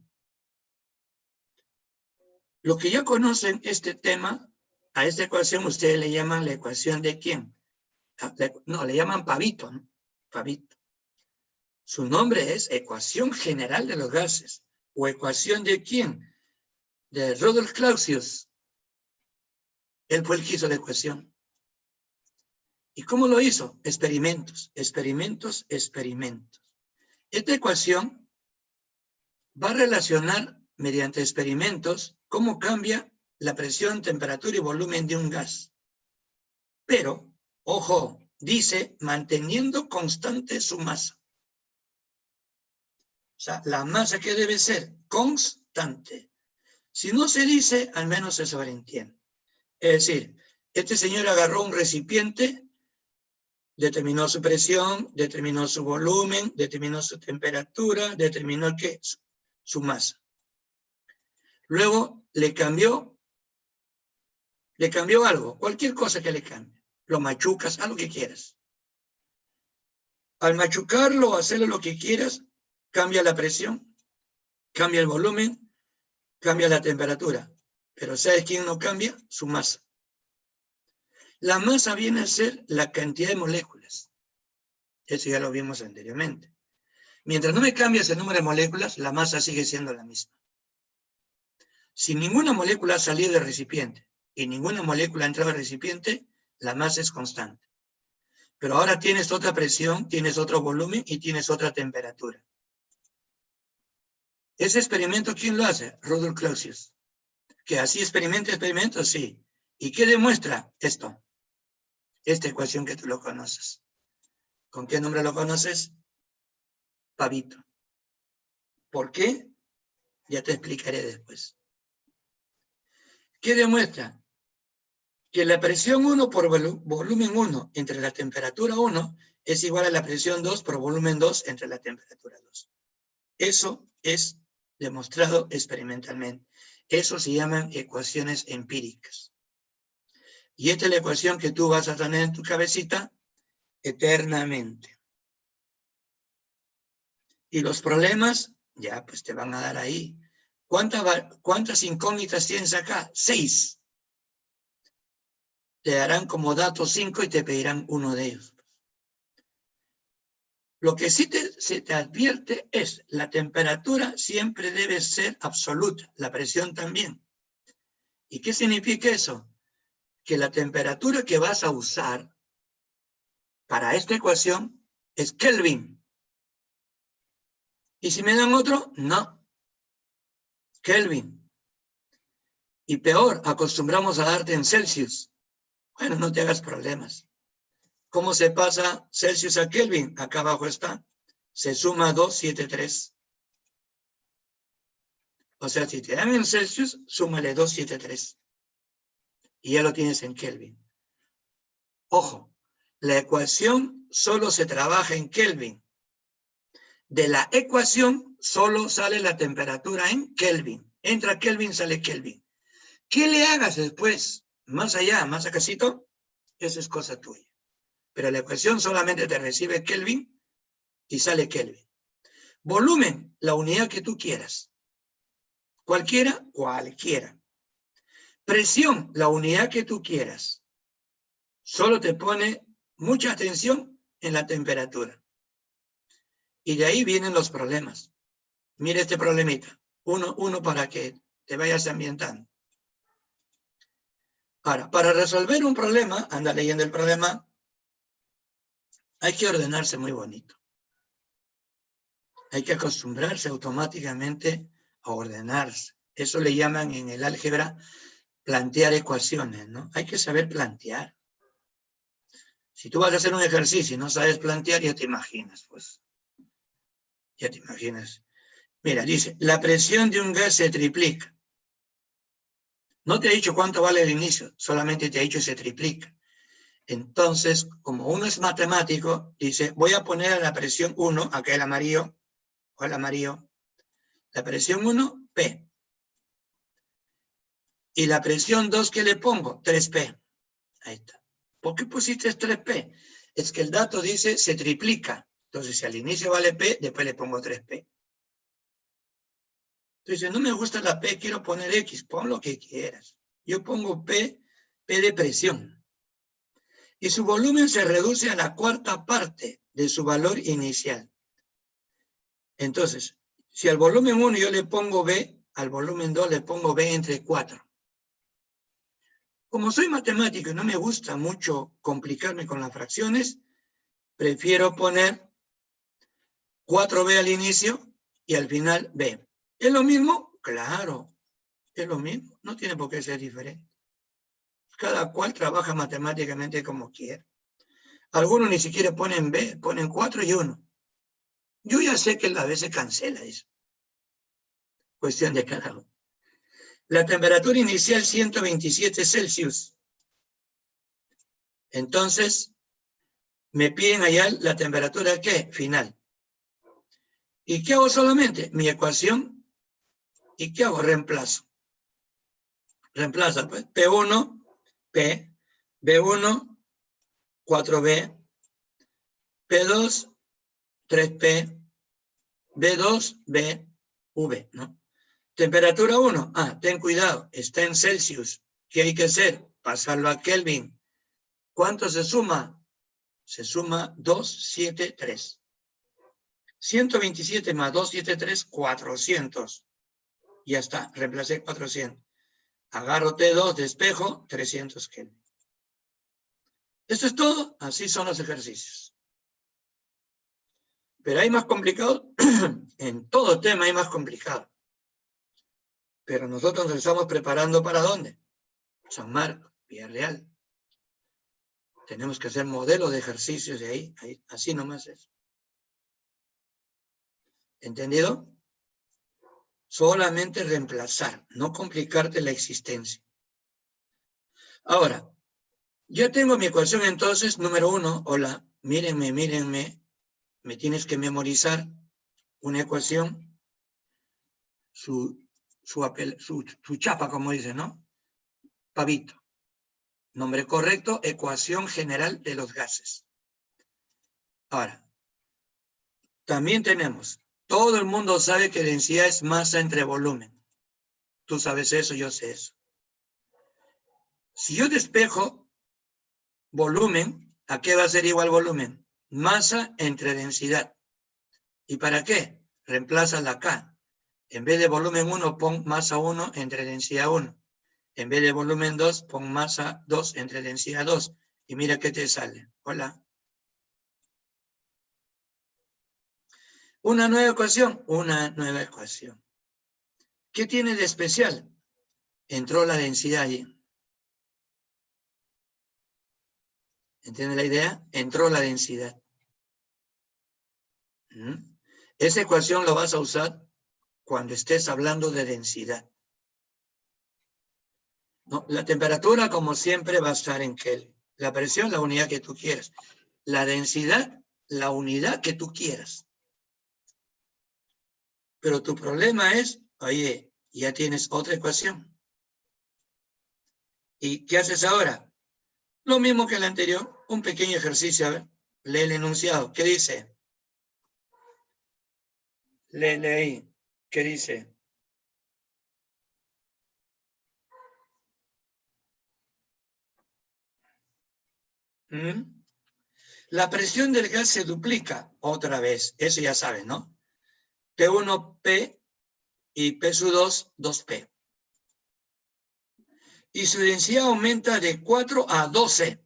Lo que ya conocen este tema, a esta ecuación ustedes le llaman la ecuación de ¿quién? No, le llaman Pavito, ¿no? Pavito. Su nombre es ecuación general de los gases. ¿O ecuación de quién? De Rudolf Clausius. Él fue el que hizo la ecuación. ¿Y cómo lo hizo? Experimentos, experimentos, experimentos. Esta ecuación va a relacionar mediante experimentos cómo cambia la presión, temperatura y volumen de un gas. Pero, ojo, dice manteniendo constante su masa. O sea, la masa que debe ser constante. Si no se dice, al menos se sobreentiende. Es decir, este señor agarró un recipiente, determinó su presión, determinó su volumen, determinó su temperatura, determinó ¿qué? Su masa. Luego le cambió algo, cualquier cosa que le cambie. Lo machucas, haz lo que quieras. Al machucarlo, hacerlo lo que quieras, cambia la presión, cambia el volumen, cambia la temperatura. Pero ¿sabes quién no cambia? Su masa. La masa viene a ser la cantidad de moléculas. Eso ya lo vimos anteriormente. Mientras no me cambies el número de moléculas, la masa sigue siendo la misma. Si ninguna molécula ha salido del recipiente y ninguna molécula ha entrado al recipiente, la masa es constante. Pero ahora tienes otra presión, tienes otro volumen y tienes otra temperatura. Ese experimento, ¿quién lo hace? Rudolf Clausius. ¿Que así experimento, sí. ¿Y qué demuestra esto? Esta ecuación que tú lo conoces. ¿Con qué nombre lo conoces? Pavito. ¿Por qué? Ya te explicaré después. ¿Qué demuestra? Que la presión 1 por volumen 1 entre la temperatura 1 es igual a la presión 2 por volumen 2 entre la temperatura 2. Eso es demostrado experimentalmente. Eso se llaman ecuaciones empíricas. Y esta es la ecuación que tú vas a tener en tu cabecita eternamente. Y los problemas, ya pues te van a dar ahí. ¿Cuántas incógnitas tienes acá? 6. Te darán como dato 5 y te pedirán uno de ellos. Lo que sí se te advierte es la temperatura siempre debe ser absoluta, la presión también. ¿Y qué significa eso? Que la temperatura que vas a usar para esta ecuación es Kelvin. ¿Y si me dan otro? No. Kelvin. Y peor, acostumbramos a darte en Celsius. Bueno, no te hagas problemas. ¿Cómo se pasa Celsius a Kelvin? Acá abajo está. Se suma 273. O sea, si te dan en Celsius, súmale 273. Y ya lo tienes en Kelvin. Ojo, la ecuación solo se trabaja en Kelvin. De la ecuación solo sale la temperatura en Kelvin. Entra Kelvin, sale Kelvin. ¿Qué le hagas después? Más allá, más acasito, eso es cosa tuya. Pero la ecuación solamente te recibe Kelvin y sale Kelvin. Volumen, la unidad que tú quieras. Cualquiera, cualquiera. Presión, la unidad que tú quieras. Solo te pone mucha atención en la temperatura. Y de ahí vienen los problemas. Mira este problemita. Uno para que te vayas ambientando. Ahora, para resolver un problema, anda leyendo el problema, hay que ordenarse muy bonito. Hay que acostumbrarse automáticamente a ordenarse. Eso le llaman en el álgebra plantear ecuaciones, ¿no? Hay que saber plantear. Si tú vas a hacer un ejercicio y no sabes plantear, ya te imaginas, pues. Ya te imaginas. Mira, dice, la presión de un gas se triplica. No te he dicho cuánto vale el inicio, solamente te he dicho se triplica. Entonces, como uno es matemático, dice, voy a poner a la presión 1, acá el amarillo, o el amarillo, la presión 1, P. Y la presión 2, ¿qué le pongo? 3P. Ahí está. ¿Por qué pusiste 3P? Es que el dato dice se triplica. Entonces, si al inicio vale P, después le pongo 3P. Entonces, no me gusta la P, quiero poner X. Pon lo que quieras. Yo pongo P de presión. Y su volumen se reduce a la cuarta parte de su valor inicial. Entonces, si al volumen 1 yo le pongo B, al volumen 2 le pongo B entre 4. Como soy matemático y no me gusta mucho complicarme con las fracciones, prefiero poner 4B al inicio y al final B. ¿Es lo mismo? Claro, es lo mismo. No tiene por qué ser diferente. Cada cual trabaja matemáticamente como quiera. Algunos ni siquiera ponen B, ponen 4 y 1. Yo ya sé que la B se cancela eso. Cuestión de cada uno. La temperatura inicial 127 Celsius. Entonces, me piden allá la temperatura ¿qué? Final. ¿Y qué hago solamente? Mi ecuación. ¿Y qué hago? Reemplazo. Reemplaza, pues. P1, P. B1, 4B. P2, 3P. B2, B, V, ¿no? Temperatura 1. Ah, ten cuidado. Está en Celsius. ¿Qué hay que hacer? Pasarlo a Kelvin. ¿Cuánto se suma? Se suma 273. 127 más 273, 400. Ya está, reemplacé 400. Agarro T2, despejo, 300 Kelvin. Eso es todo, así son los ejercicios. Pero hay más complicado, en todo tema hay más complicado. Pero nosotros nos estamos preparando ¿para dónde? San Marcos, Villarreal. Tenemos que hacer modelos de ejercicios de ahí, así nomás es. ¿Entendido? Solamente reemplazar, no complicarte la existencia. Ahora, ya tengo mi ecuación entonces, número 1. Hola, mírenme, me tienes que memorizar una ecuación, su chapa, como dice, ¿no? Pavito. Nombre correcto, ecuación general de los gases. Ahora, también tenemos, todo el mundo sabe que densidad es masa entre volumen. Tú sabes eso, yo sé eso. Si yo despejo volumen, ¿a qué va a ser igual volumen? Masa entre densidad. ¿Y para qué? Reemplaza la K. En vez de volumen 1, pon masa 1 entre densidad 1. En vez de volumen 2, pon masa 2 entre densidad 2. Y mira qué te sale. Hola. Una nueva ecuación. Una nueva ecuación. ¿Qué tiene de especial? Entró la densidad allí. ¿Entiende la idea? Entró la densidad. Esa ecuación la vas a usar cuando estés hablando de densidad. No, la temperatura, como siempre, va a estar en Kelvin. La presión, la unidad que tú quieras. La densidad, la unidad que tú quieras. Pero tu problema es, oye, ya tienes otra ecuación. ¿Y qué haces ahora? Lo mismo que el anterior, un pequeño ejercicio. A ver, lee el enunciado. ¿Qué dice? Lee. ¿Qué dice? La presión del gas se duplica otra vez. Eso ya sabes, ¿no? P1P y P2, 2P. Y su densidad aumenta de 4 a 12.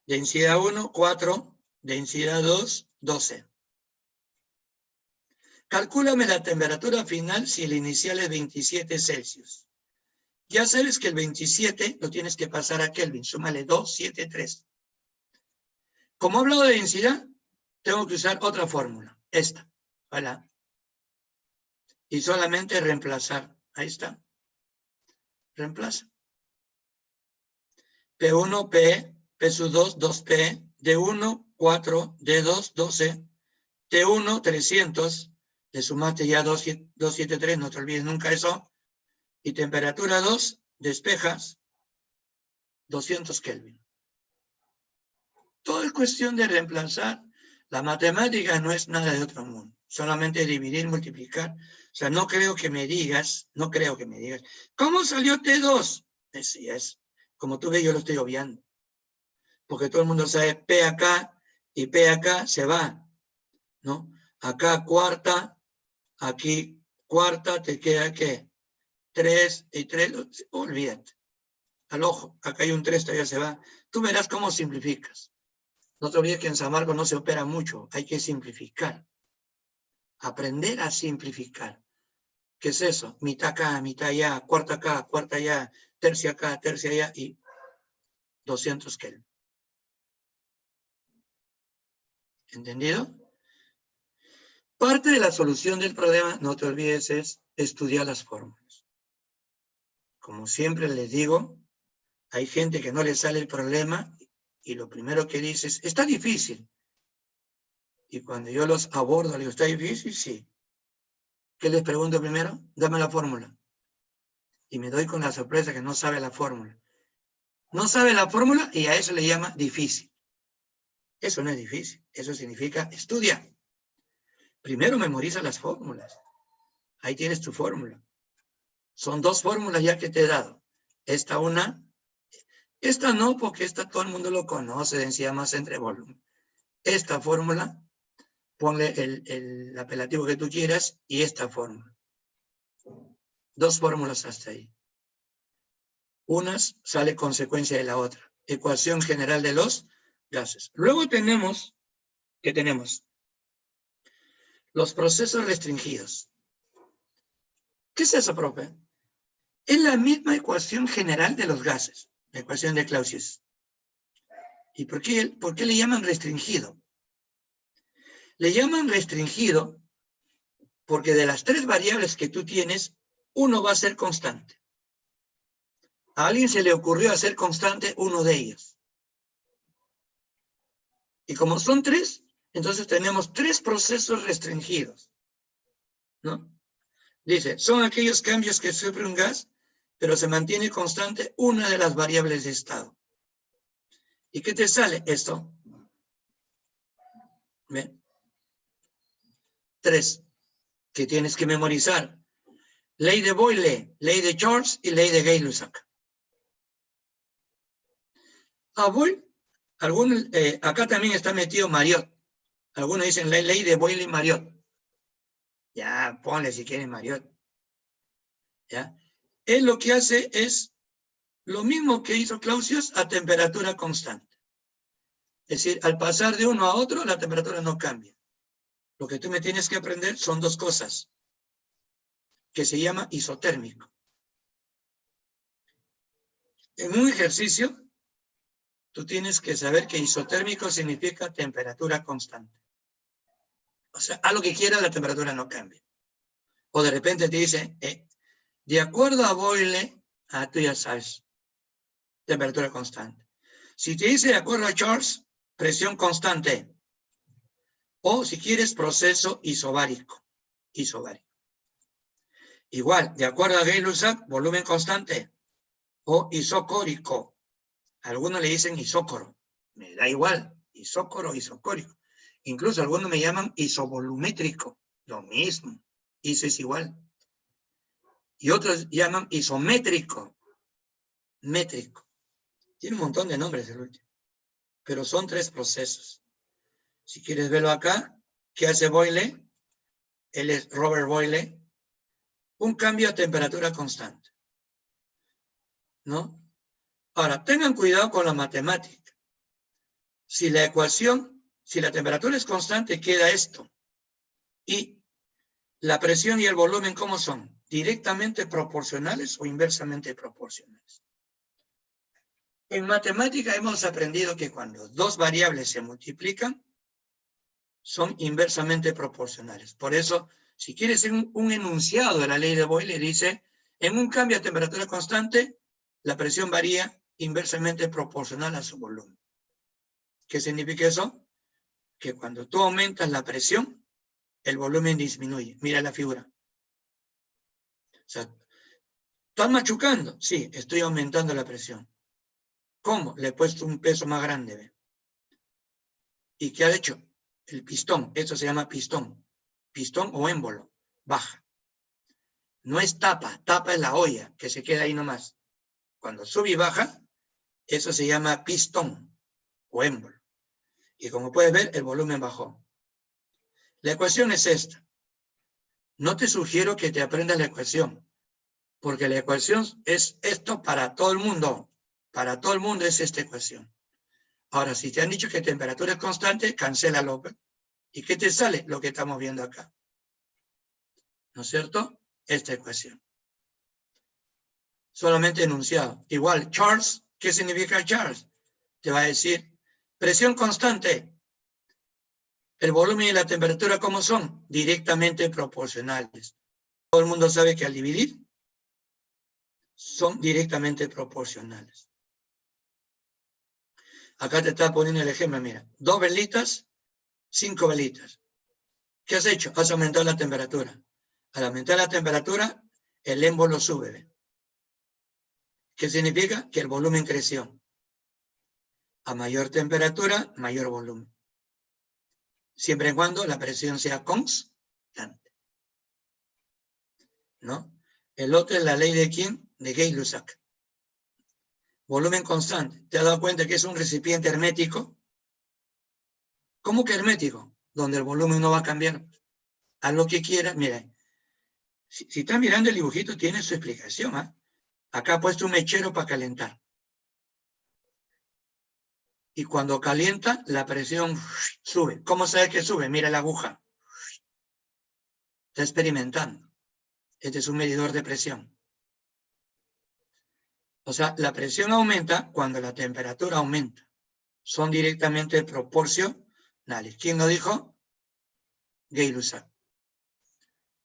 Densidad 1, 4. Densidad 2, 12. Calcúlame la temperatura final si el inicial es 27 Celsius. Ya sabes que el 27 lo tienes que pasar a Kelvin. Súmale 2, 7, 3. Como he hablado de densidad, tengo que usar otra fórmula. Esta. ¿Vale? Y solamente reemplazar. Ahí está. Reemplaza. P1, P, P2, 2P, D1, 4, D2, 12, T1, 300, le sumaste ya 273, no te olvides nunca eso, y temperatura 2, despejas, 200 Kelvin. Todo es cuestión de reemplazar. La matemática no es nada de otro mundo, solamente dividir, multiplicar. O sea, no creo que me digas, ¿cómo salió T2? Es, como tú ves, yo lo estoy obviando. Porque todo el mundo sabe P acá y P acá se va, ¿no? Acá cuarta, aquí cuarta, te queda ¿qué? 3 y 3, olvídate. Al ojo, acá hay un 3, todavía se va. Tú verás cómo simplificas. No te olvides que en San Marcos no se opera mucho, hay que simplificar. Aprender a simplificar. ¿Qué es eso? Mitad acá, mitad allá, cuarta acá, cuarta allá, tercia acá, tercia allá y 200 Kelvin. ¿Entendido? Parte de la solución del problema, no te olvides, es estudiar las fórmulas. Como siempre les digo, hay gente que no le sale el problema y lo primero que dice es, está difícil. Y cuando yo los abordo, les digo, ¿está difícil? Sí. ¿Qué les pregunto primero? Dame la fórmula. Y me doy con la sorpresa que no sabe la fórmula. No sabe la fórmula y a eso le llama difícil. Eso no es difícil, eso significa estudia. Primero memoriza las fórmulas. Ahí tienes tu fórmula. Son 2 fórmulas ya que te he dado. Esta una, esta no, porque esta todo el mundo lo conoce, densidad masa entre volumen. Esta fórmula, ponle el apelativo que tú quieras y esta fórmula. 2 fórmulas hasta ahí. Unas sale consecuencia de la otra. Ecuación general de los gases. Luego tenemos, ¿qué tenemos? Los procesos restringidos. ¿Qué es eso, profe? Es la misma ecuación general de los gases, la ecuación de Clausius. ¿Y por qué le llaman restringido? Le llaman restringido porque de las 3 variables que tú tienes, uno va a ser constante. A alguien se le ocurrió hacer constante uno de ellos. Y como son 3, entonces tenemos 3 procesos restringidos, ¿no? Dice, son aquellos cambios que sufre un gas, pero se mantiene constante una de las variables de estado. ¿Y qué te sale? Esto. ¿Ve? 3, que tienes que memorizar. Ley de Boyle, ley de George y ley de Gay-Lussac. Boyle, acá también está metido Marriott. Algunos dicen la ley de Boyle y Marriott. Ya, ponle si quieren Marriott. ¿Ya? Él lo que hace es lo mismo que hizo Clausius a temperatura constante. Es decir, al pasar de uno a otro, la temperatura no cambia. Lo que tú me tienes que aprender son dos cosas, que se llama isotérmico. En un ejercicio, tú tienes que saber que isotérmico significa temperatura constante. O sea, a lo que quiera la temperatura no cambia. O de repente te dice, de acuerdo a Boyle, tú ya sabes, temperatura constante. Si te dice de acuerdo a Charles, presión constante. O si quieres, proceso isobárico. Igual, de acuerdo a Gay-Lussac, volumen constante. O isocórico. Algunos le dicen isócoro. Me da igual, isócoro, isocórico. Incluso algunos me llaman isovolumétrico. Lo mismo. Iso es igual. Y otros llaman isométrico. Métrico. Tiene un montón de nombres el último. Pero son tres procesos. Si quieres verlo acá, ¿qué hace Boyle? Él es Robert Boyle. Un cambio a temperatura constante. ¿No? Ahora, tengan cuidado con la matemática. Si la temperatura es constante, queda esto. Y la presión y el volumen, ¿cómo son? ¿Directamente proporcionales o inversamente proporcionales? En matemática hemos aprendido que cuando dos variables se multiplican, son inversamente proporcionales. Por eso, si quieres un enunciado de la ley de Boyle, dice, en un cambio a temperatura constante, la presión varía inversamente proporcional a su volumen. ¿Qué significa eso? Que cuando tú aumentas la presión, el volumen disminuye. Mira la figura. O sea, ¿estás machucando? Sí, estoy aumentando la presión. ¿Cómo? Le he puesto un peso más grande. ¿Ve? ¿Y qué ha hecho? El pistón, eso se llama pistón. Pistón o émbolo, baja. No es tapa, tapa es la olla, que se queda ahí nomás. Cuando sube y baja, eso se llama pistón o émbolo. Y como puedes ver, el volumen bajó. La ecuación es esta. No te sugiero que te aprendas la ecuación, porque la ecuación es esto para todo el mundo. Para todo el mundo es esta ecuación. Ahora, si te han dicho que temperatura es constante, cancélalo. ¿Y qué te sale? Lo que estamos viendo acá. ¿No es cierto? Esta ecuación. Solamente enunciado. Igual, Charles, ¿qué significa Charles? Te va a decir, presión constante. El volumen y la temperatura, ¿cómo son? Directamente proporcionales. Todo el mundo sabe que al dividir, son directamente proporcionales. Acá te está poniendo el ejemplo, mira. 2 velitas, 5 velitas. ¿Qué has hecho? Has aumentado la temperatura. Al aumentar la temperatura, el émbolo sube. ¿Ve? ¿Qué significa? Que el volumen creció. A mayor temperatura, mayor volumen. Siempre y cuando la presión sea constante. ¿No? El otro es la ley de ¿quién? De Gay-Lussac. Volumen constante. ¿Te has dado cuenta que es un recipiente hermético? ¿Cómo que hermético? Donde el volumen no va a cambiar. Haz lo que quieras. Mira, si estás mirando el dibujito, tiene su explicación. ¿Eh? Acá ha puesto un mechero para calentar. Y cuando calienta, la presión sube. ¿Cómo sabes que sube? Mira la aguja. Está experimentando. Este es un medidor de presión. O sea, la presión aumenta cuando la temperatura aumenta. Son directamente proporcionales. ¿Quién lo dijo? Gay-Lussac.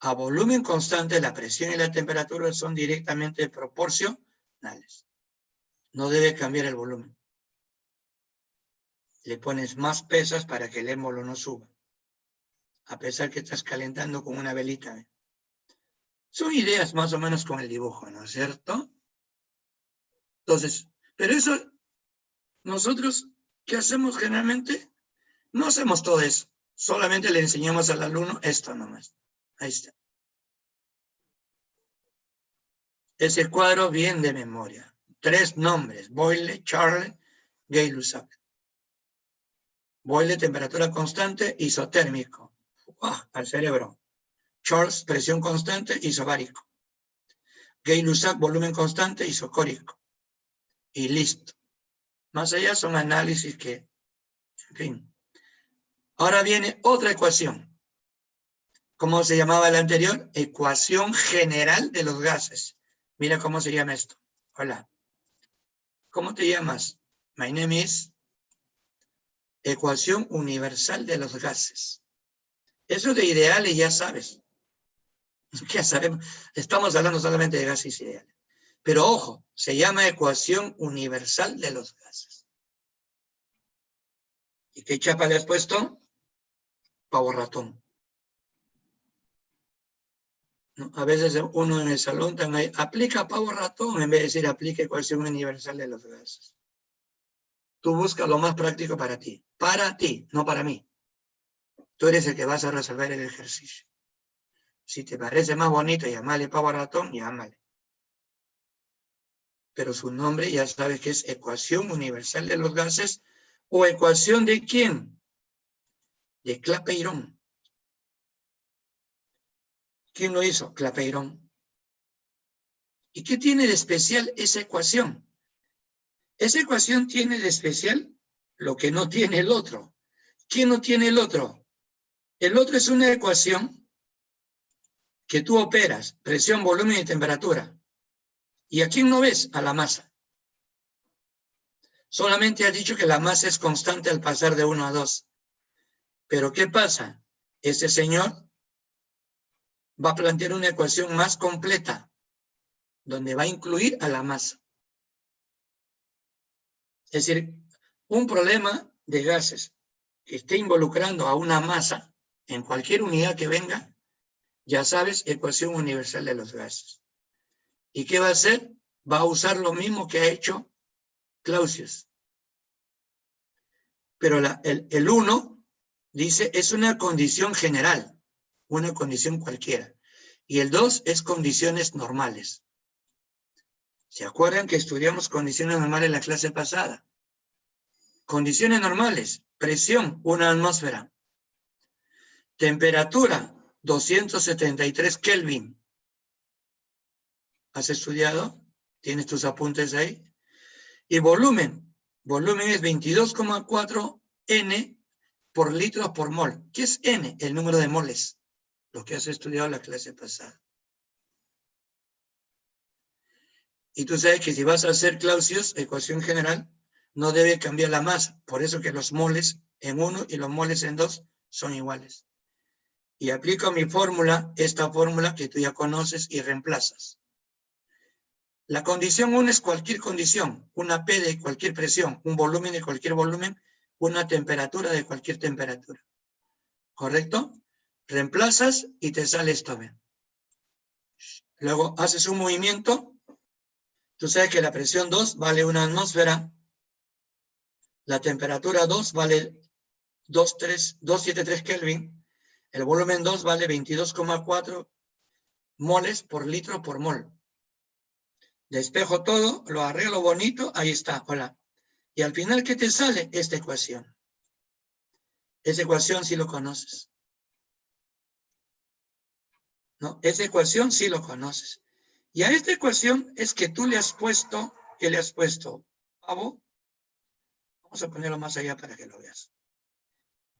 A volumen constante, la presión y la temperatura son directamente proporcionales. No debe cambiar el volumen. Le pones más pesas para que el émbolo no suba. A pesar que estás calentando con una velita. ¿Eh? Son ideas más o menos con el dibujo, ¿no es cierto? Entonces, pero eso, nosotros, ¿qué hacemos generalmente? No hacemos todo eso. Solamente le enseñamos al alumno esto nomás. Ahí está. ese cuadro bien de memoria. 3 nombres, Boyle, Charles, Gay-Lussac. Boyle, temperatura constante, isotérmico. Al cerebro. Charles, presión constante, isobárico. Gay-Lussac, volumen constante, isocórico. Y listo. Más allá son análisis que, en fin. Ahora viene otra ecuación. ¿Cómo se llamaba la anterior? Ecuación general de los gases. Mira cómo se llama esto. Hola. ¿Cómo te llamas? My name is... Ecuación universal de los gases. Eso de ideales ya sabes. Ya sabemos. Estamos hablando solamente de gases ideales. Pero ojo, se llama ecuación universal de los gases. ¿Y qué chapa le has puesto? Pavo ratón. ¿No? A veces uno en el salón también aplica pavo ratón en vez de decir aplica ecuación universal de los gases. Tú busca lo más práctico para ti. Para ti, no para mí. Tú eres el que vas a resolver el ejercicio. Si te parece más bonito llamarle pavo ratón, llámale. Pero su nombre ya sabes que es ecuación universal de los gases o ecuación de ¿quién? De Clapeyron. ¿Quién lo hizo? Clapeyron. ¿Y qué tiene de especial esa ecuación? Esa ecuación tiene de especial lo que no tiene el otro. ¿Quién no tiene el otro? El otro es una ecuación que tú operas, presión, volumen y temperatura. ¿Y a quién no ves? A la masa. Solamente has dicho que la masa es constante al pasar de 1 a 2. Pero ¿qué pasa? Este señor va a plantear una ecuación más completa, donde va a incluir a la masa. Es decir, un problema de gases que esté involucrando a una masa, en cualquier unidad que venga, ya sabes, ecuación universal de los gases. ¿Y qué va a hacer? Va a usar lo mismo que ha hecho Clausius. Pero el 1 dice, es una condición general, una condición cualquiera. Y el 2 es condiciones normales. ¿Se acuerdan que estudiamos condiciones normales en la clase pasada? Condiciones normales, presión, 1 atmósfera. Temperatura, 273 Kelvin. ¿Has estudiado? ¿Tienes tus apuntes ahí? Y volumen. Volumen es 22,4 N por litros por mol. ¿Qué es N? El número de moles. Lo que has estudiado en la clase pasada. Y tú sabes que si vas a hacer Clausius, ecuación general, no debe cambiar la masa. Por eso que los moles en 1 y los moles en 2 son iguales. Y aplico mi fórmula, esta fórmula que tú ya conoces y reemplazas. La condición 1 es cualquier condición, una P de cualquier presión, un volumen de cualquier volumen, una temperatura de cualquier temperatura. ¿Correcto? Reemplazas y te sale esto. ¿Ven? Luego haces un movimiento. Tú sabes que la presión 2 vale 1 atmósfera. La temperatura 2 vale 273 Kelvin. El volumen 2 vale 22,4 moles por litro por mol. Despejo todo, lo arreglo bonito, ahí está, hola. Y al final, ¿qué te sale? Esta ecuación. Esa ecuación sí lo conoces. ¿No? Esa ecuación sí lo conoces. Y a esta ecuación es que tú le has puesto, ¿qué le has puesto? Pavo. Vamos a ponerlo más allá para que lo veas.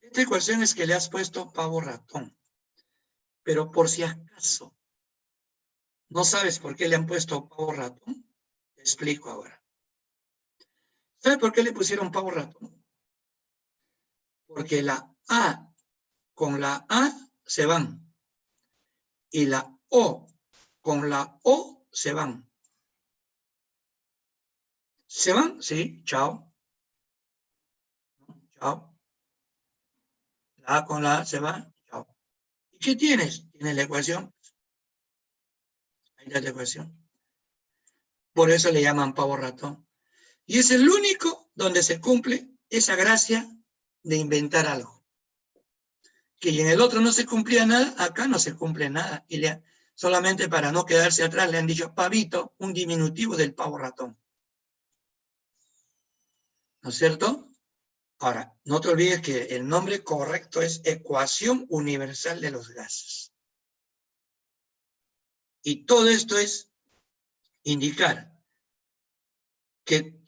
Esta ecuación es que le has puesto pavo ratón. Pero por si acaso no sabes por qué le han puesto pavo ratón, te explico ahora. ¿Sabes por qué le pusieron pavo ratón? Porque la A con la A se van. Y la O con la O se van. ¿Se van? Sí, chao. Chao. La A con la A se va, chao. ¿Y qué tienes? Tienes la ecuación. Ahí está la ecuación. Por eso le llaman pavo ratón. Y es el único donde se cumple esa gracia de inventar algo. Que en el otro no se cumplía nada, acá no se cumple nada. Y Solamente para no quedarse atrás le han dicho pavito, un diminutivo del pavo ratón. ¿No es cierto? Ahora, no te olvides que el nombre correcto es ecuación universal de los gases. Y todo esto es indicar que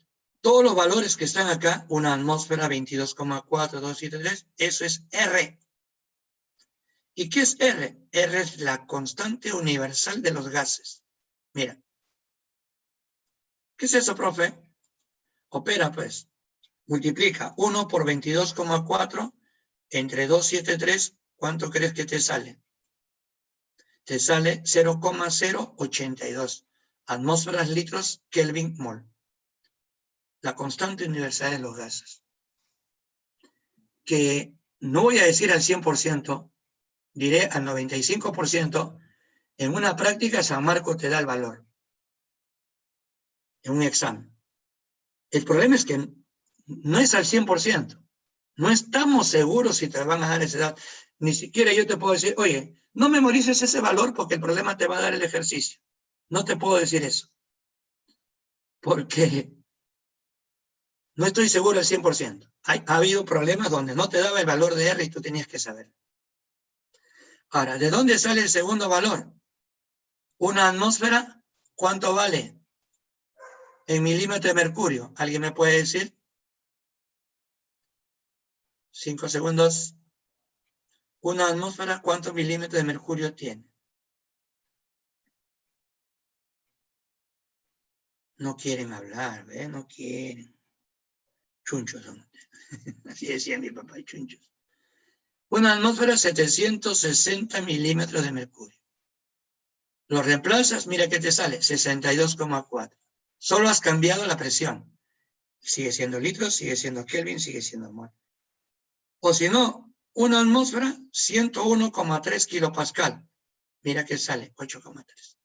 todos los valores que están acá, una atmósfera 22,4, 273, eso es R. ¿Y qué es R? R es la constante universal de los gases. Mira. ¿Qué es eso, profe? Opera, pues. Multiplica 1 por 22,4 entre 273. ¿Cuánto crees que te sale? Te sale 0,082 atmósferas, litros, Kelvin, mol. La constante universal de los gases. Que no voy a decir al 100%, diré al 95%, en una práctica San Marcos te da el valor. En un examen. El problema es que no es al 100%. No estamos seguros si te van a dar ese dato. Ni siquiera yo te puedo decir, oye, no memorices ese valor porque el problema te va a dar el ejercicio. No te puedo decir eso. Porque no estoy seguro al 100%. Ha habido problemas donde no te daba el valor de R y tú tenías que saber. Ahora, ¿de dónde sale el segundo valor? Una atmósfera, ¿cuánto vale? En milímetros de mercurio. ¿Alguien me puede decir? 5 segundos. Una atmósfera, ¿cuántos milímetros de mercurio tiene? No quieren hablar, ¿ves? No quieren. Chunchos son ustedes. Así decía mi papá, chunchos. Una atmósfera, 760 milímetros de mercurio. Lo reemplazas, mira que te sale, 62,4. Solo has cambiado la presión. Sigue siendo litros, sigue siendo Kelvin, sigue siendo mol. O si no, una atmósfera, 101,3 kilopascal. Mira que sale, 8,3.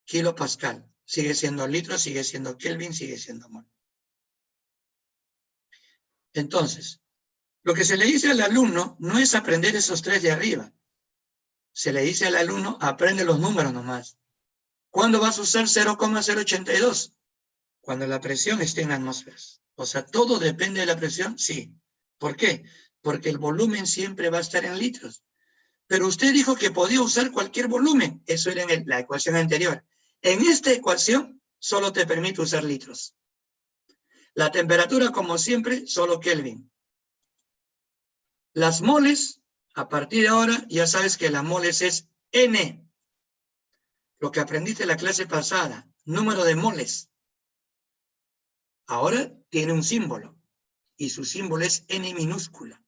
Kilopascal. Sigue siendo litros, sigue siendo Kelvin, sigue siendo mol. Entonces, lo que se le dice al alumno no es aprender esos tres de arriba. Se le dice al alumno, aprende los números nomás. ¿Cuándo vas a usar 0,082? Cuando la presión esté en atmósferas. O sea, ¿todo depende de la presión? Sí. ¿Por qué? Porque el volumen siempre va a estar en litros. Pero usted dijo que podía usar cualquier volumen. Eso era en la ecuación anterior. En esta ecuación solo te permite usar litros. La temperatura, como siempre, solo Kelvin. Las moles, a partir de ahora, ya sabes que las moles es N. Lo que aprendiste en la clase pasada, número de moles. Ahora tiene un símbolo. Y su símbolo es N minúscula.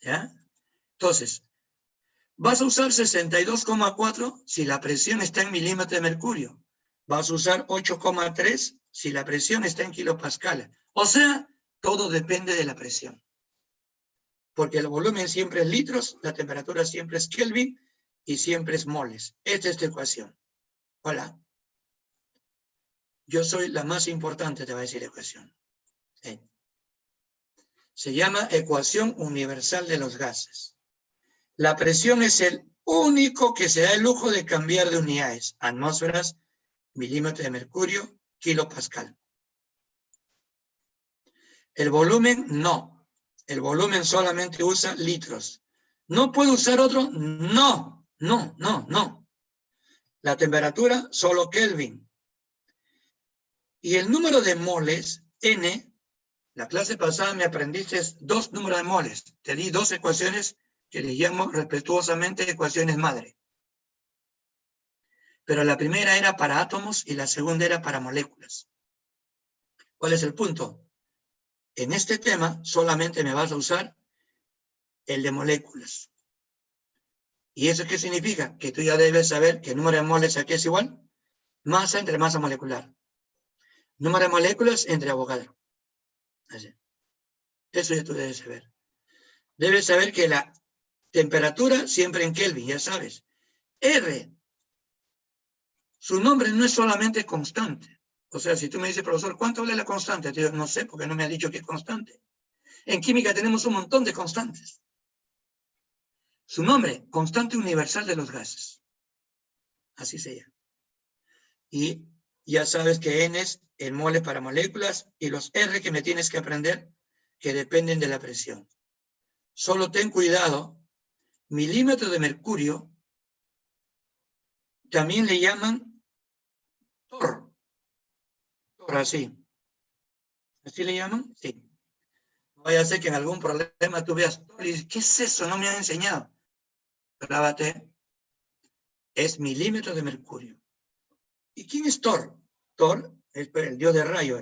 ¿Ya? Entonces, vas a usar 62,4 si la presión está en milímetros de mercurio. Vas a usar 8,3 si la presión está en kilopascal. O sea, todo depende de la presión. Porque el volumen siempre es litros, la temperatura siempre es Kelvin y siempre es moles. Esta es tu ecuación. Hola. Yo soy la más importante, te va a decir ecuación. Se llama ecuación universal de los gases. La presión es el único que se da el lujo de cambiar de unidades. Atmósferas, milímetros de mercurio, kilopascal. El volumen, no. El volumen solamente usa litros. ¿No puede usar otro? No, no, no, no. La temperatura, solo Kelvin. Y el número de moles, N, la clase pasada me aprendiste dos números de moles. Te di dos ecuaciones que les llamo respetuosamente ecuaciones madre. Pero la primera era para átomos y la segunda era para moléculas. ¿Cuál es el punto? En este tema solamente me vas a usar el de moléculas. ¿Y eso qué significa? Que tú ya debes saber que el número de moles aquí es igual. Masa entre masa molecular. Número de moléculas entre Avogadro. Así. Eso ya tú debes saber. Debes saber que la temperatura siempre en Kelvin, ya sabes. R. Su nombre no es solamente constante. O sea, si tú me dices, profesor, ¿cuánto vale la constante? Te digo, no sé, porque no me ha dicho que es constante. En química tenemos un montón de constantes. Su nombre, constante universal de los gases. Así se llama. Y ya sabes que N es el mole para moléculas y los R que me tienes que aprender que dependen de la presión. Solo ten cuidado, milímetro de mercurio también le llaman torr. Torr, así. ¿Así le llaman? Sí. No vaya a ser que en algún problema tú veas torr y dices, ¿qué es eso? No me han enseñado. Grábate. Es milímetro de mercurio. ¿Y quién es Thor? Thor es el dios de rayo.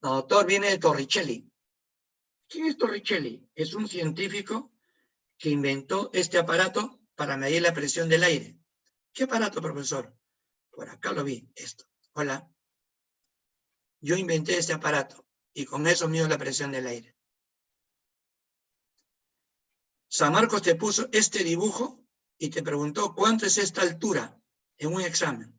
No, Thor viene de Torricelli. ¿Quién es Torricelli? Es un científico que inventó este aparato para medir la presión del aire. ¿Qué aparato, profesor? Por acá lo vi, esto. Hola. Yo inventé este aparato y con eso mido la presión del aire. San Marcos te puso este dibujo y te preguntó cuánto es esta altura en un examen.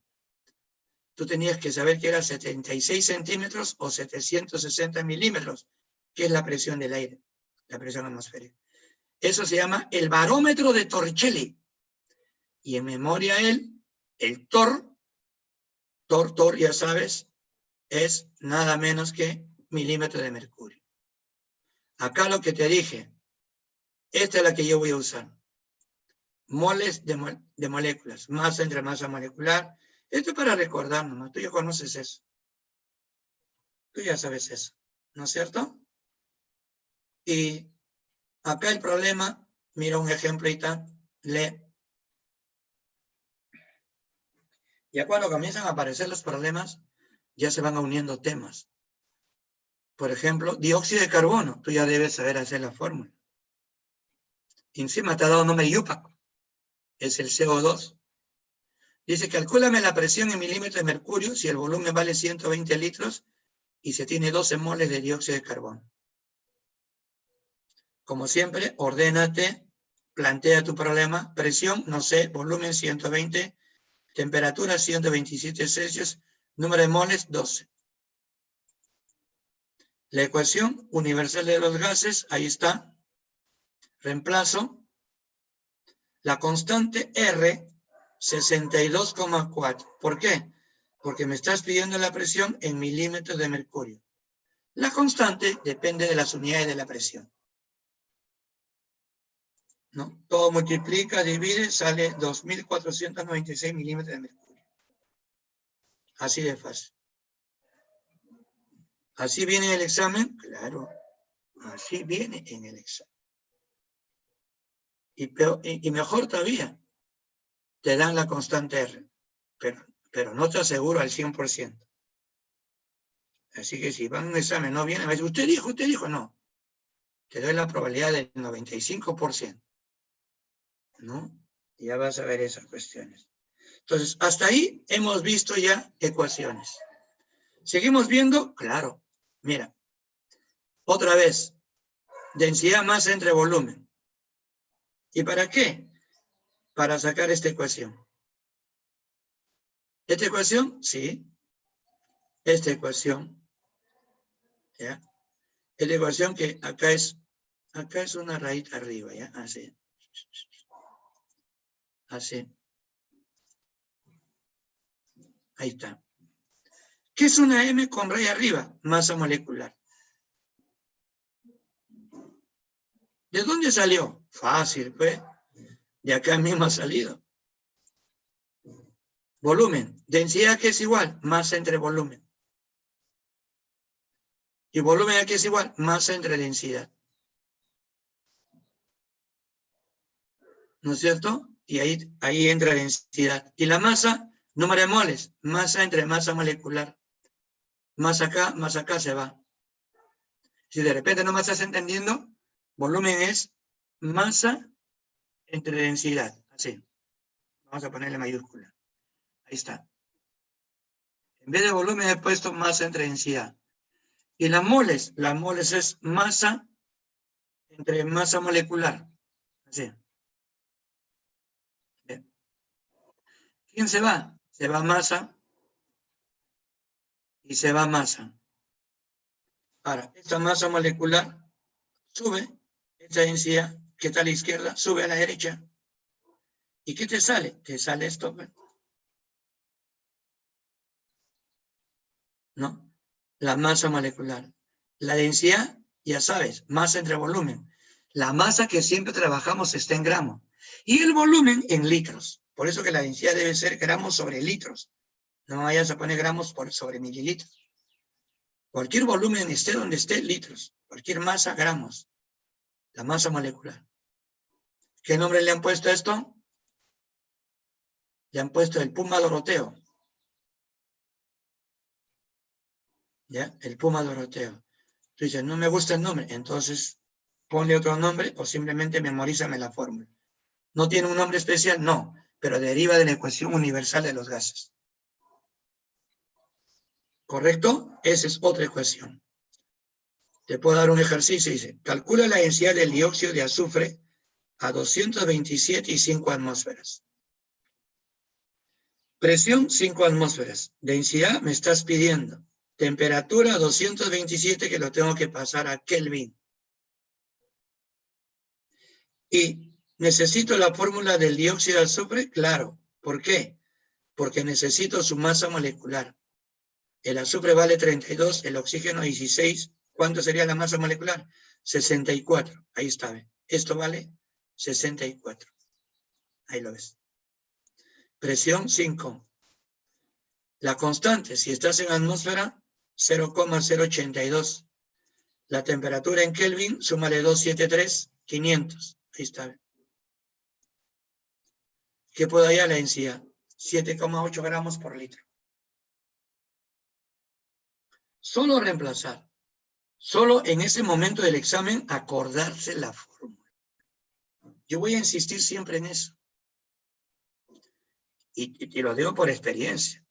Tú tenías que saber que era 76 centímetros o 760 milímetros, que es la presión del aire, la presión atmosférica. Eso se llama el barómetro de Torricelli. Y en memoria el Thor, ya sabes, es nada menos que milímetro de mercurio. Acá lo que te dije, esta es la que yo voy a usar. Moles de moléculas, masa entre masa molecular. Esto es para recordarnos, ¿no? Tú ya conoces eso. Tú ya sabes eso, ¿no es cierto? Y acá el problema, mira un ejemplo y tal, lee. Ya cuando comienzan a aparecer los problemas, ya se van uniendo temas. Por ejemplo, dióxido de carbono. Tú ya debes saber hacer la fórmula. Y encima te ha dado nombre IUPAC. Es el CO2. Dice, calcúlame la presión en milímetros de mercurio si el volumen vale 120 litros y se tiene 12 moles de dióxido de carbono. Como siempre, ordénate, plantea tu problema. Presión, no sé, volumen 120, temperatura 127 Celsius, número de moles 12. La ecuación universal de los gases, ahí está. Reemplazo. La constante R, 62,4. ¿Por qué? Porque me estás pidiendo la presión en milímetros de mercurio. La constante depende de las unidades de la presión. ¿No? Todo multiplica, divide, sale 2.496 milímetros de mercurio. Así de fácil. ¿Así viene en el examen? Claro, así viene en el examen. Y mejor todavía, te dan la constante R, pero no te aseguro al 100%. Así que si van a un examen, no viene, me dice, usted dijo, no. Te doy la probabilidad del 95%. ¿No? Ya vas a ver esas cuestiones. Entonces, hasta ahí hemos visto ya ecuaciones. ¿Seguimos viendo? Claro. Mira, otra vez, densidad masa entre volumen. ¿Y para qué? Para sacar esta ecuación. ¿Esta ecuación? Sí. Esta ecuación. ¿Ya? Esta ecuación que acá es una raíz arriba, ¿ya? Así. Así. Ahí está. ¿Qué es una M con raya arriba? Masa molecular. ¿De dónde salió? Fácil, pues. De acá mismo ha salido. Volumen. Densidad que es igual, masa entre volumen. Y volumen aquí es igual, masa entre densidad. ¿No es cierto? Y ahí entra densidad. Y la masa, número de moles, masa entre masa molecular. Más acá se va. Si de repente no me estás entendiendo, volumen es masa entre densidad. Así. Vamos a ponerle mayúscula. Ahí está. En vez de volumen he puesto masa entre densidad. Y las moles es masa entre masa molecular. Así. Bien. ¿Quién se va? Se va masa y se va masa. Ahora, esta masa molecular sube, esta densidad ¿Qué tal a la izquierda? Sube a la derecha. ¿Y qué te sale? Te sale esto, ¿no? La masa molecular. La densidad, ya sabes, masa entre volumen. La masa que siempre trabajamos está en gramos. Y el volumen en litros. Por eso que la densidad debe ser gramos sobre litros. No vayas a poner gramos sobre mililitros. Cualquier volumen esté donde esté, litros. Cualquier masa, gramos. La masa molecular. ¿Qué nombre le han puesto a esto? Le han puesto el puma doroteo. ¿Ya? El puma doroteo. Tú dices, no me gusta el nombre. Entonces, ponle otro nombre o simplemente memorízame la fórmula. ¿No tiene un nombre especial? No. Pero deriva de la ecuación universal de los gases. ¿Correcto? Esa es otra ecuación. Te puedo dar un ejercicio. Dice, calcula la densidad del dióxido de azufre a 227,5 atmósferas. Presión, 5 atmósferas. Densidad, me estás pidiendo. Temperatura, 227, que lo tengo que pasar a Kelvin. Y necesito la fórmula del dióxido de azufre, claro. ¿Por qué? Porque necesito su masa molecular. El azufre vale 32, el oxígeno 16. ¿Cuánto sería la masa molecular? 64. Ahí está. ¿Ve? Esto vale 64. Ahí lo ves. Presión 5. La constante, si estás en atmósfera, 0,082. La temperatura en Kelvin, súmale 273, 500. Ahí está. ¿Qué puedo hallar la densidad? 7,8 gramos por litro. Solo reemplazar. Solo en ese momento del examen acordarse la fórmula. Yo voy a insistir siempre en eso. Y lo digo por experiencia.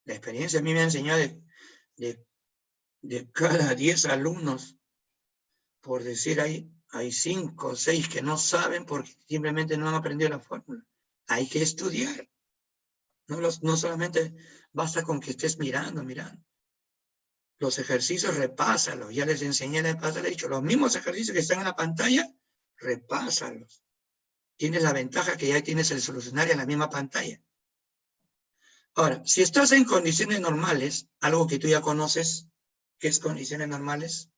La experiencia a mí me ha enseñado de cada 10 alumnos, por decir, hay 5 o 6 que no saben porque simplemente no han aprendido la fórmula. Hay que estudiar. No solamente basta con que estés mirando. Los ejercicios, repásalos. Ya les enseñé la vez pasada, le he dicho, los mismos ejercicios que están en la pantalla, repásalos. Tienes la ventaja que ya tienes el solucionario en la misma pantalla. Ahora, si estás en condiciones normales, algo que tú ya conoces, ¿qué es condiciones normales?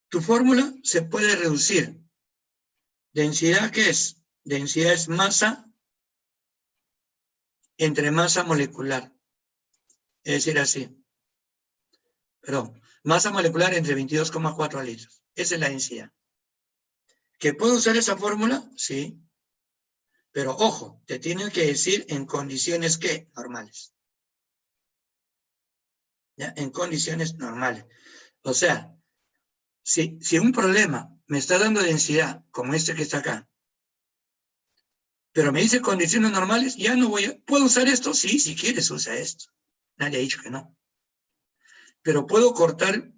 Tu fórmula se puede reducir. ¿Densidad qué es? Densidad es masa entre masa molecular. Es decir, así. Perdón, masa molecular entre 22,4 litros. Esa es la densidad. ¿Que puedo usar esa fórmula? Sí. Pero ojo, te tienen que decir en condiciones ¿qué? Normales. ¿Ya? En condiciones normales. O sea, si un problema me está dando densidad, como este que está acá, pero me dice condiciones normales, ya no voy a... ¿Puedo usar esto? Sí, si quieres usa esto. Nadie ha dicho que no. Pero puedo cortar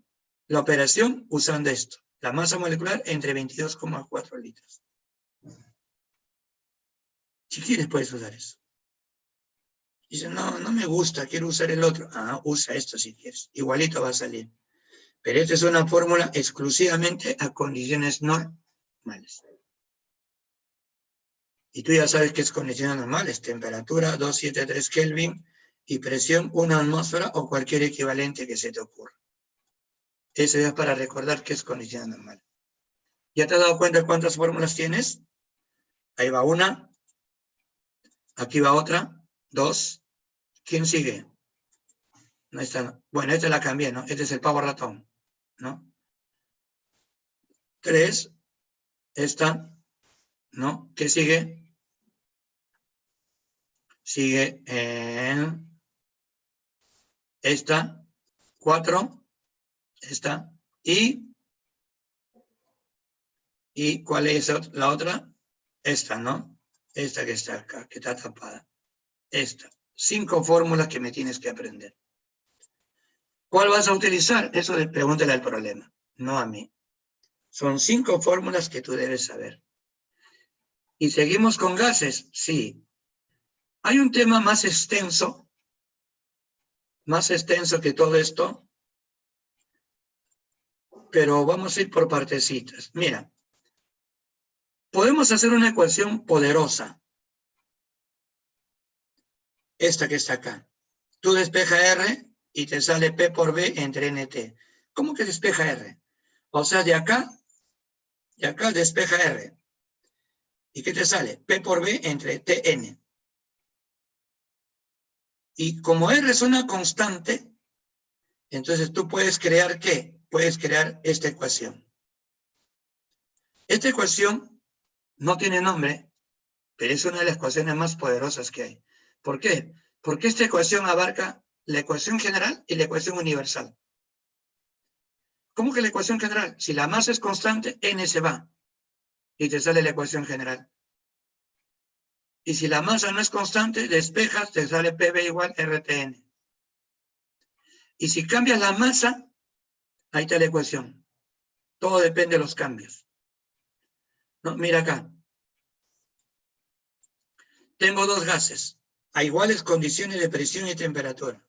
la operación usando esto. La masa molecular entre 22,4 litros. Si quieres puedes usar eso. Dice, no me gusta, quiero usar el otro. Ah, usa esto si quieres. Igualito va a salir. Pero esta es una fórmula exclusivamente a condiciones normales. Y tú ya sabes que es condiciones normales. Temperatura 273 Kelvin y presión 1 atmósfera o cualquier equivalente que se te ocurra. Eso es para recordar que es condiciones normales. ¿Ya te has dado cuenta de cuántas fórmulas tienes? Ahí va una. Aquí va otra. 2. ¿Quién sigue? No está. Bueno, esta la cambié, ¿no? Este es el pavo ratón, ¿no? 3. Esta, ¿no? ¿Qué sigue? Sigue en esta. 4. Esta. ¿Y cuál es la otra? Esta, ¿no? Esta que está acá, que está tapada. Esta. 5 fórmulas que me tienes que aprender. ¿Cuál vas a utilizar? Eso pregúntale al problema, no a mí. Son 5 fórmulas que tú debes saber. ¿Y seguimos con gases? Sí. Hay un tema más extenso que todo esto, pero vamos a ir por partecitas. Mira, Podemos hacer una ecuación poderosa. Esta que está acá. Tú despeja R y te sale P por B entre NT. ¿Cómo que despeja R? O sea, de acá despeja R. ¿Y qué te sale? P por B entre TN. Y como R es una constante, entonces tú puedes crear ¿qué? Puedes crear esta ecuación. Esta ecuación no tiene nombre, pero es una de las ecuaciones más poderosas que hay. ¿Por qué? Porque esta ecuación abarca la ecuación general y la ecuación universal. ¿Cómo que la ecuación general? Si la masa es constante, N se va y te sale la ecuación general. Y si la masa no es constante, despejas, te sale PB igual RTN. Y si cambias la masa, ahí está la ecuación. Todo depende de los cambios. ¿No? Mira acá. Tengo dos gases a iguales condiciones de presión y temperatura.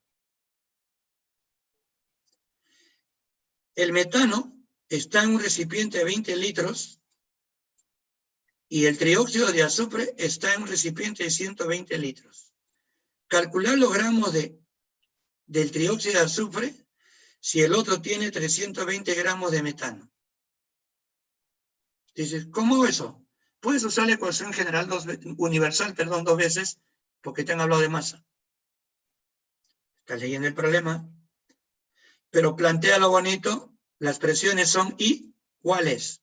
El metano está en un recipiente de 20 litros y el trióxido de azufre está en un recipiente de 120 litros. Calcular los gramos del trióxido de azufre si el otro tiene 320 gramos de metano. Dices, ¿cómo hago eso? Puedes usar la ecuación general universal, dos veces, porque te han hablado de masa. Estás leyendo el problema. Pero plantea lo bonito, las presiones son iguales.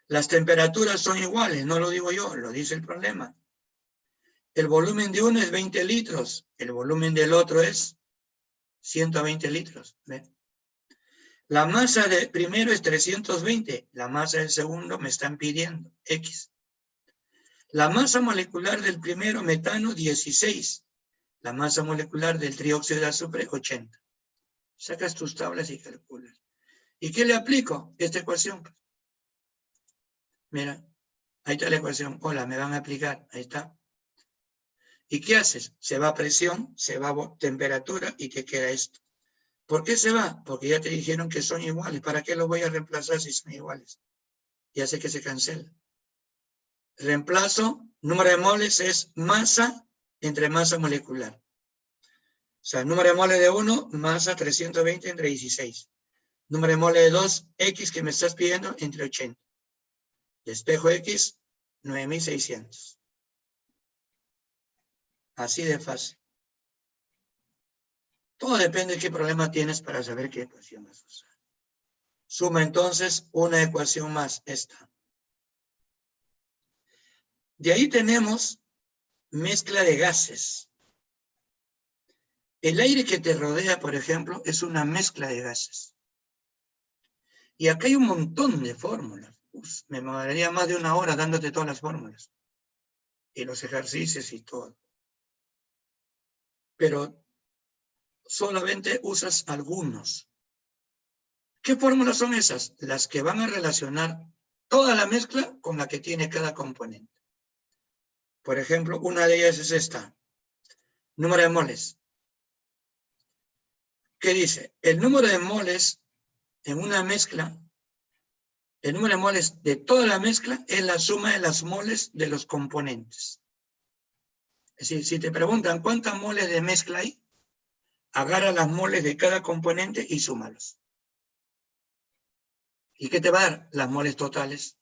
Las temperaturas son iguales, no lo digo yo, lo dice el problema. El volumen de uno es 20 litros, el volumen del otro es 120 litros. ¿Ve? La masa del primero es 320, la masa del segundo me están pidiendo, X. La masa molecular del primero, metano, 16. La masa molecular del trióxido de azufre, 80. Sacas tus tablas y calculas. ¿Y qué le aplico? Esta ecuación. Mira, ahí está la ecuación. Hola, me van a aplicar. Ahí está. ¿Y qué haces? Se va presión, se va temperatura y te queda esto. ¿Por qué se va? Porque ya te dijeron que son iguales. ¿Para qué los voy a reemplazar si son iguales? Ya sé que se cancela. Reemplazo, número de moles es masa entre masa molecular. O sea, número de moles de 1, masa 320 entre 16. Número de moles de 2, X que me estás pidiendo entre 80. Despejo X, 9600. Así de fácil. Todo depende de qué problema tienes para saber qué ecuación vas a usar. Suma entonces una ecuación más, esta. De ahí tenemos mezcla de gases. El aire que te rodea, por ejemplo, es una mezcla de gases. Y acá hay un montón de fórmulas. Me demoraría más de una hora dándote todas las fórmulas. Y los ejercicios y todo. Pero solamente usas algunos. ¿Qué fórmulas son esas? Las que van a relacionar toda la mezcla con la que tiene cada componente. Por ejemplo, una de ellas es esta. Número de moles. ¿Qué dice? El número de moles en una mezcla, el número de moles de toda la mezcla es la suma de las moles de los componentes. Es decir, si te preguntan cuántas moles de mezcla hay, agarra las moles de cada componente y súmalos. ¿Y qué te va a dar? Las moles totales.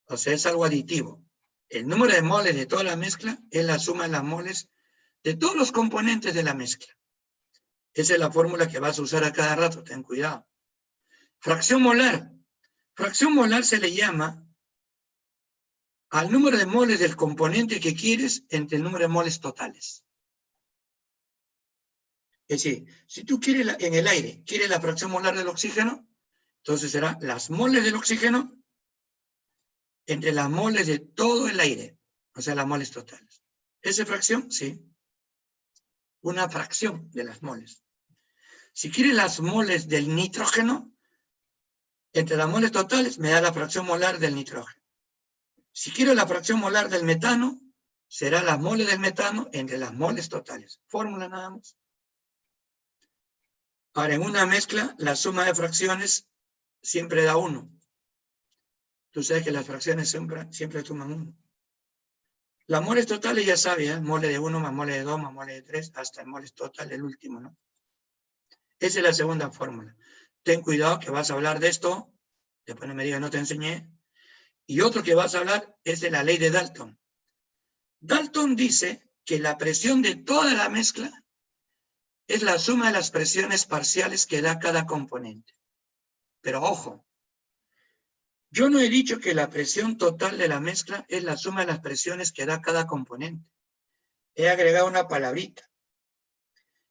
O sea, es algo aditivo. El número de moles de toda la mezcla es la suma de las moles de todos los componentes de la mezcla. Esa es la fórmula que vas a usar a cada rato, ten cuidado. Fracción molar. Fracción molar se le llama al número de moles del componente que quieres entre el número de moles totales. Es decir, si tú quieres en el aire, quieres la fracción molar del oxígeno, entonces será las moles del oxígeno entre las moles de todo el aire, o sea, las moles totales. ¿Esa fracción? Sí. Una fracción de las moles. Si quieres las moles del nitrógeno, entre las moles totales me da la fracción molar del nitrógeno. Si quiero la fracción molar del metano, será las moles del metano entre las moles totales. Fórmula nada más. Ahora, en una mezcla, la suma de fracciones siempre da 1. Tú sabes que las fracciones siempre suman 1. Las moles totales ya sabes, ¿eh? Mole de 1 más mole de 2 más mole de 3, hasta el moles total, el último, ¿no? Esa es la segunda fórmula. Ten cuidado que vas a hablar de esto, después no me digas no te enseñé, y otro que vas a hablar es de la ley de Dalton. Dalton dice que la presión de toda la mezcla es la suma de las presiones parciales que da cada componente. Pero ojo, yo no he dicho que la presión total de la mezcla es la suma de las presiones que da cada componente. He agregado una palabrita.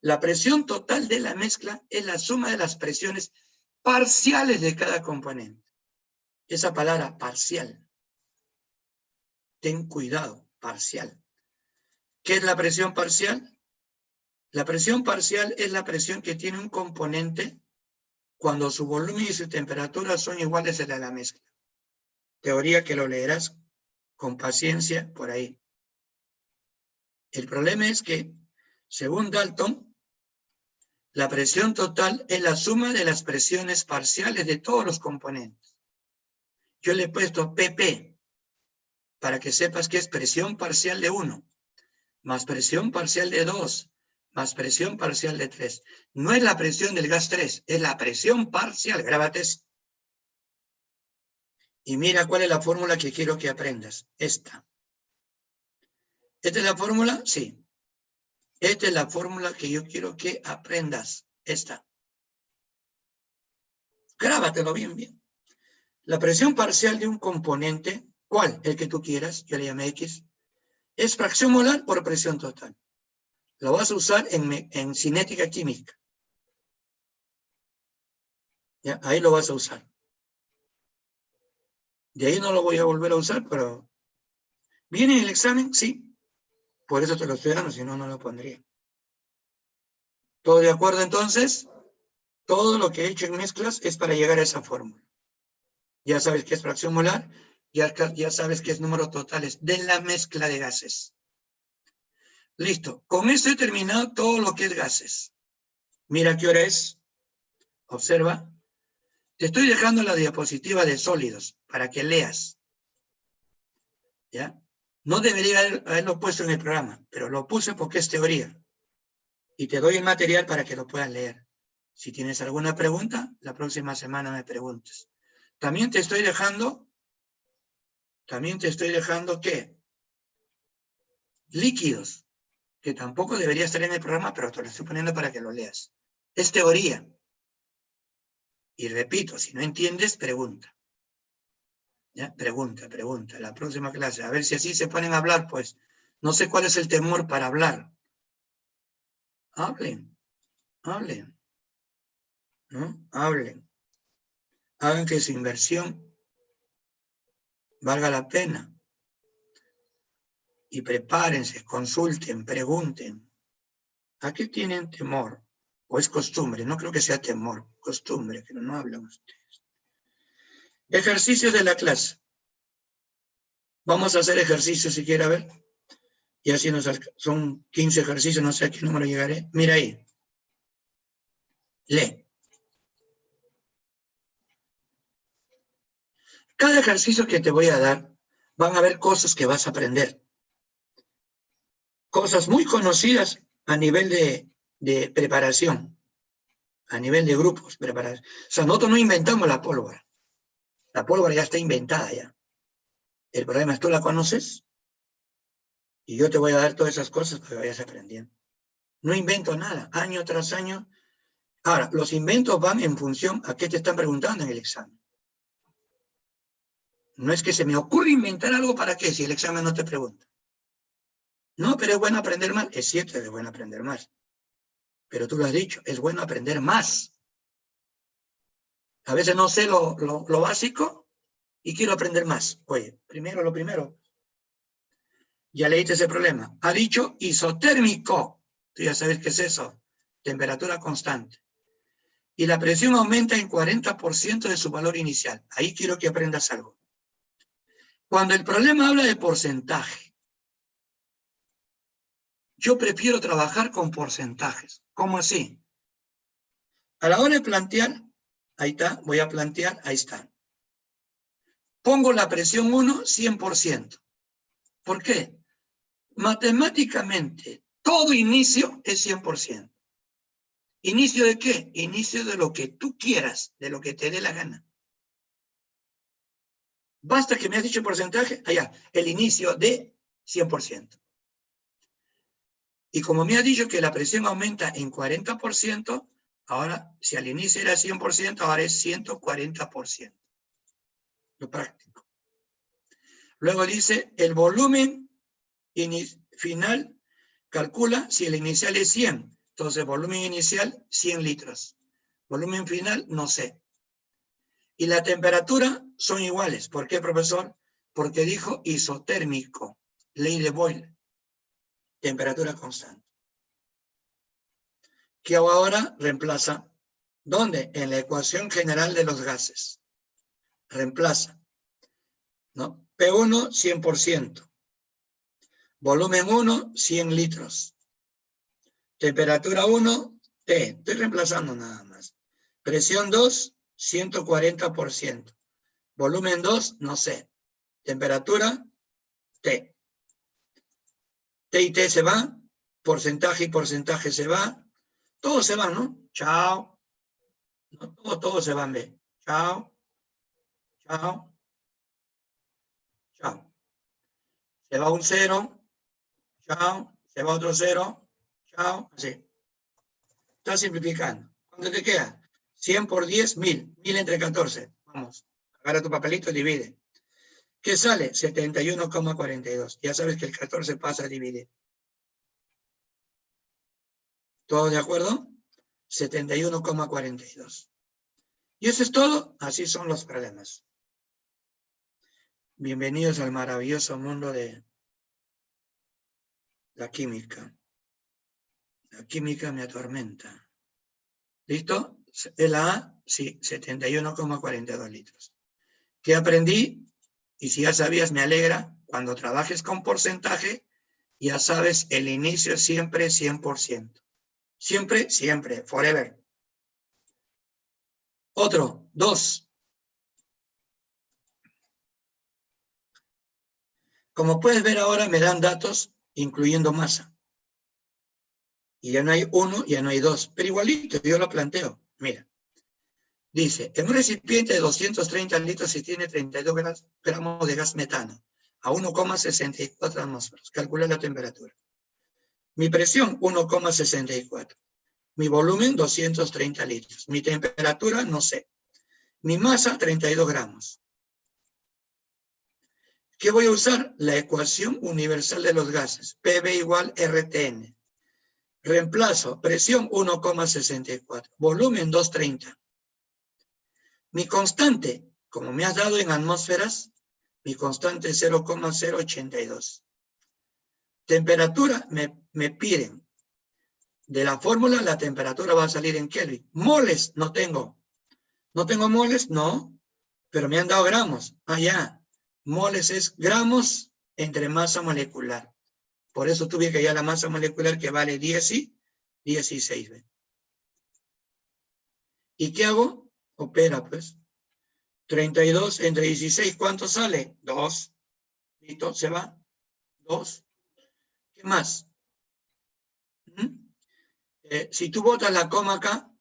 La presión total de la mezcla es la suma de las presiones parciales de cada componente. Esa palabra, parcial. Ten cuidado, parcial. ¿Qué es la presión parcial? La presión parcial es la presión que tiene un componente cuando su volumen y su temperatura son iguales a la mezcla. Teoría que lo leerás con paciencia por ahí. El problema es que, según Dalton, la presión total es la suma de las presiones parciales de todos los componentes. Yo le he puesto PP, para que sepas que es presión parcial de 1, más presión parcial de 2, más presión parcial de 3. No es la presión del gas 3, es la presión parcial, grábate eso. Y mira cuál es la fórmula que quiero que aprendas, esta. ¿Esta es la fórmula? Sí. Esta es la fórmula que yo quiero que aprendas, esta. Grábatelo bien, bien. La presión parcial de un componente, ¿cuál? El que tú quieras, yo le llamé X, es fracción molar por presión total. Lo vas a usar en cinética química. ¿Ya? Ahí lo vas a usar. De ahí no lo voy a volver a usar, pero... ¿viene en el examen? Sí. Por eso te lo estoy dando, si no, no lo pondría. ¿Todo de acuerdo entonces? Todo lo que he hecho en mezclas es para llegar a esa fórmula. Ya sabes qué es fracción molar, ya sabes qué es número totales de la mezcla de gases. Listo. Con esto he terminado todo lo que es gases. Mira qué hora es. Observa. Te estoy dejando la diapositiva de sólidos para que leas. ¿Ya? No debería haberlo puesto en el programa, pero lo puse porque es teoría. Y te doy el material para que lo puedas leer. Si tienes alguna pregunta, la próxima semana me preguntes. También te estoy dejando ¿qué? Líquidos, que tampoco debería estar en el programa, pero te lo estoy poniendo para que lo leas. Es teoría. Y repito, si no entiendes, pregunta. ¿Ya? Pregunta. La próxima clase. A ver si así se ponen a hablar, pues. No sé cuál es el temor para hablar. Hablen. ¿No? Hablen. Hagan que su inversión valga la pena. Y prepárense, consulten, pregunten. ¿A qué tienen temor? ¿O es costumbre? No creo que sea temor, costumbre, pero no hablan ustedes. Ejercicios de la clase. Vamos a hacer ejercicios si quiere ver. Y así son 15 ejercicios, no sé a qué número llegaré. Mira ahí. Lee. Cada ejercicio que te voy a dar, van a haber cosas que vas a aprender. Cosas muy conocidas a nivel de preparación, a nivel de grupos preparados. O sea, nosotros no inventamos la pólvora. La pólvora ya está inventada ya. El problema es tú la conoces y yo te voy a dar todas esas cosas para que vayas aprendiendo. No invento nada, año tras año. Ahora, los inventos van en función a qué te están preguntando en el examen. No es que se me ocurra inventar algo para qué, si el examen no te pregunta. No, pero es bueno aprender más. Es cierto que es bueno aprender más. Pero tú lo has dicho, es bueno aprender más. A veces no sé lo básico y quiero aprender más. Oye, lo primero. Ya leíste ese problema. Ha dicho isotérmico. Tú ya sabes qué es eso. Temperatura constante. Y la presión aumenta en 40% de su valor inicial. Ahí quiero que aprendas algo. Cuando el problema habla de porcentaje, yo prefiero trabajar con porcentajes. ¿Cómo así? A la hora de plantear, ahí está, voy a plantear, ahí está. pongo la presión 1, 100%. ¿Por qué? Matemáticamente, todo inicio es 100%. ¿Inicio de qué? Inicio de lo que tú quieras, de lo que te dé la gana. Basta que me has dicho el porcentaje, allá, el inicio de 100%. Y como me has dicho que la presión aumenta en 40%, ahora, si al inicio era 100%, ahora es 140%. Lo práctico. Luego dice, el volumen final calcula si el inicial es 100. Entonces, volumen inicial, 100 litros. Volumen final, no sé. Y la temperatura son iguales. ¿Por qué, profesor? Porque dijo isotérmico, ley de Boyle, temperatura constante. ¿Qué hago ahora? Reemplaza. ¿Dónde? En la ecuación general de los gases. Reemplaza. ¿No? P1, 100%. Volumen 1, 100 litros. Temperatura 1, T. Estoy reemplazando nada más. Presión 2, 140%. Volumen 2, no sé. Temperatura, T. T y T se va. Porcentaje y porcentaje se va. Todo se va, ¿no? Chao. No, todo se va, ve. Chao. Chao. Chao. Se va un 0. Chao. Se va otro 0. Chao. Así. Estás simplificando. ¿Cuánto te queda? 100 por 10, 1000. 1000 entre 14. Vamos. Agarra tu papelito y divide. ¿Qué sale? 71,42. Ya sabes que el 14 pasa a dividir. ¿Todos de acuerdo? 71,42. ¿Y eso es todo? Así son los problemas. Bienvenidos al maravilloso mundo de la química. La química me atormenta. ¿Listo? La A, sí, 71,42 litros. ¿Qué aprendí? Y si ya sabías, me alegra. Cuando trabajes con porcentaje, ya sabes, el inicio es siempre 100%. Siempre, siempre, forever. Otro, 2. Como puedes ver ahora, me dan datos incluyendo masa. Y ya no hay 1, ya no hay 2. Pero igualito, yo lo planteo. Mira. Dice, en un recipiente de 230 litros se tiene 32 gramos de gas metano a 1,64 atmósferas. Calcula la temperatura. Mi presión, 1,64. Mi volumen, 230 litros. Mi temperatura, no sé. Mi masa, 32 gramos. ¿Qué voy a usar? La ecuación universal de los gases. PV igual RTN. Reemplazo, presión 1,64. Volumen 230. Mi constante, como me has dado en atmósferas, mi constante es 0,082. Temperatura, me piden. De la fórmula, la temperatura va a salir en Kelvin. Moles, no tengo. ¿No tengo moles? No. Pero me han dado gramos. Ah, ya. Moles es gramos entre masa molecular. Por eso tuve que hallar la masa molecular que vale 10 y 16. ¿Ve? ¿Y qué hago? Opera, pues. 32 entre 16, ¿cuánto sale? 2. ¿Listo? ¿Se va? 2. ¿Qué más? Si tú botas la coma acá,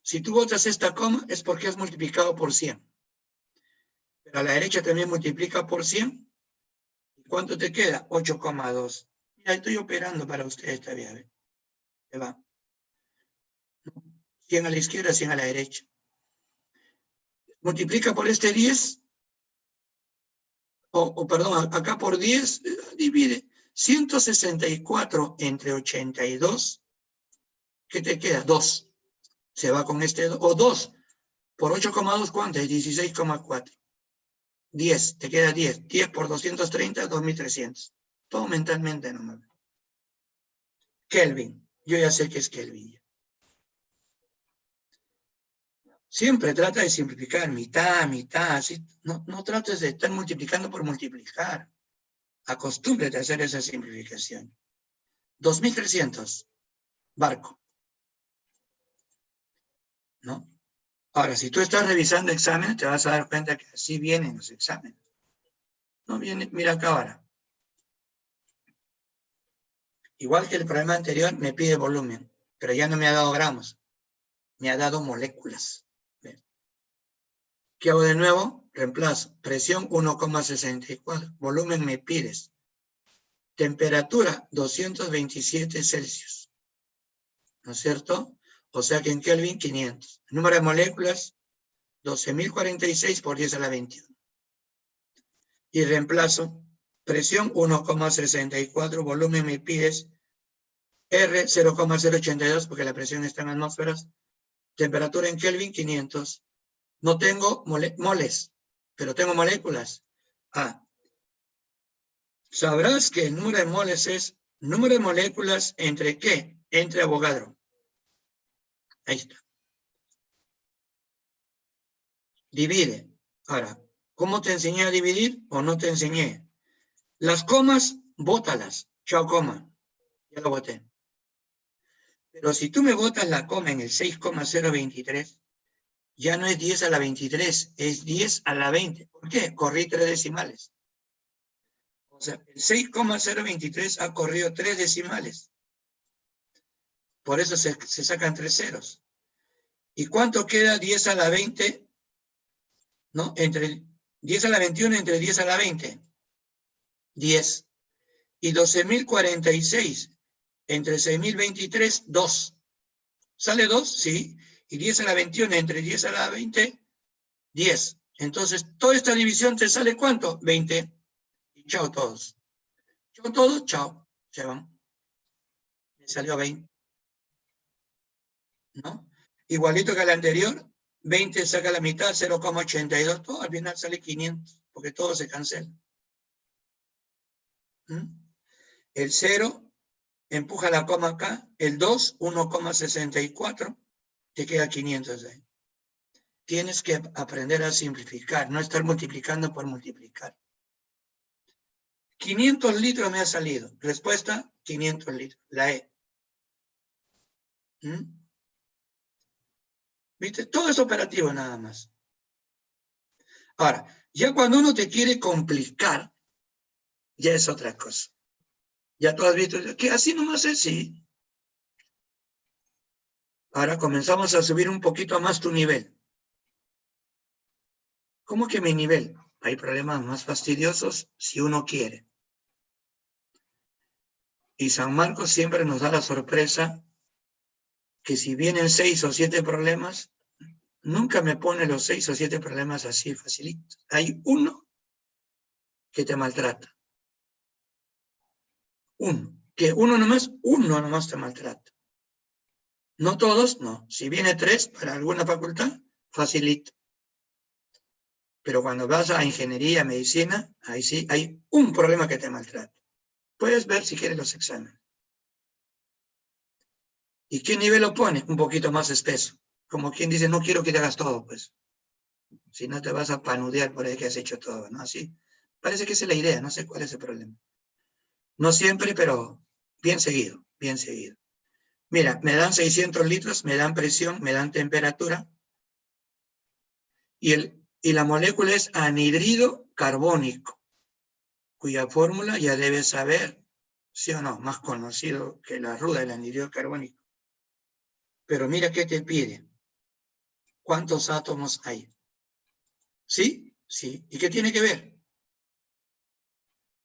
si tú botas esta coma, es porque has multiplicado por 100. Pero a la derecha también multiplica por 100. ¿Cuánto te queda? 8,2. Mira, estoy operando para ustedes todavía. ¿Ve? Se va. 100 a la izquierda, 100 a la derecha. Multiplica por este 10. Perdón, acá por 10, divide. 164 entre 82. ¿Qué te queda? 2. Se va con este 2. O 2 por 8,2, ¿cuánto es? 16,4. 10, te queda 10. 10 por 230, 2300. Todo mentalmente nomás. Kelvin. Yo ya sé que es Kelvin. Siempre trata de simplificar, mitad, mitad. Así. No trates de estar multiplicando por multiplicar. Acostúmbrate a hacer esa simplificación. 2300. Barco. ¿No? Ahora, si tú estás revisando exámenes, te vas a dar cuenta que así vienen los exámenes. No viene, mira acá ahora. Igual que el problema anterior, me pide volumen, pero ya no me ha dado gramos, me ha dado moléculas. ¿Ven? ¿Qué hago de nuevo? Reemplazo. Presión 1,64. Volumen me pides. Temperatura 227 Celsius. ¿No es cierto? O sea que en Kelvin 500. El número de moléculas 12.046 por 10 a la 21. Y reemplazo. Presión 1,64. Volumen me pides. R 0,082 porque la presión está en atmósferas. Temperatura en Kelvin 500. No tengo moles, pero tengo moléculas. Ah, sabrás que el número de moles es número de moléculas entre ¿qué? Entre Avogadro. Ahí está. Divide. Ahora, ¿cómo te enseñé a dividir o no te enseñé? Las comas, bótalas. Chao, coma. Ya lo boté. Pero si tú me botas la coma en el 6,023, ya no es 10 a la 23, es 10 a la 20. ¿Por qué? Corrí 3 decimales. O sea, el 6,023 ha corrido 3 decimales. Por eso se sacan 3 ceros. ¿Y cuánto queda 10 a la 20? ¿No? Entre 10 a la 21 entre 10 a la 20. 10. Y 12.046 entre 6.023, 2. ¿Sale 2? Sí. Y 10 a la 21 entre 10 a la 20, 10. Entonces, toda esta división te sale ¿cuánto? 20. Y chao todos. Chao todos, chao. Se van. Me salió 20. ¿No? Igualito que el anterior, 20 saca la mitad, 0,82. Todo al final sale 500, porque todo se cancela. El 0 empuja la coma acá, el 2, 1,64, te queda 500 ahí. Tienes que aprender a simplificar, no estar multiplicando por multiplicar. 500 litros me ha salido. Respuesta, 500 litros. La E. ¿Viste? Todo es operativo nada más. Ahora, ya cuando uno te quiere complicar, ya es otra cosa. Ya tú has visto que así nomás es, sí. Ahora comenzamos a subir un poquito más tu nivel. ¿Cómo que mi nivel? Hay problemas más fastidiosos si uno quiere. Y San Marcos siempre nos da la sorpresa que si vienen 6 o 7 problemas, nunca me pone los 6 o 7 problemas así facilitos. Hay uno que te maltrata. Uno nomás te maltrata. No todos, no. Si viene 3 para alguna facultad, facilito. Pero cuando vas a ingeniería, medicina, ahí sí hay un problema que te maltrata. Puedes ver si quieres los exámenes. ¿Y qué nivel lo pone? Un poquito más espeso. Como quien dice, no quiero que te hagas todo, pues. Si no te vas a panudear por ahí que has hecho todo, ¿no? Así. Parece que esa es la idea, no sé cuál es el problema. No siempre, pero bien seguido, bien seguido. Mira, me dan 600 litros, me dan presión, me dan temperatura. Y la molécula es anhidrido carbónico, cuya fórmula ya debes saber, sí o no, más conocido que la ruda del anhidrido carbónico. Pero mira qué te pide. ¿Cuántos átomos hay? ¿Sí? Sí. ¿Y qué tiene que ver?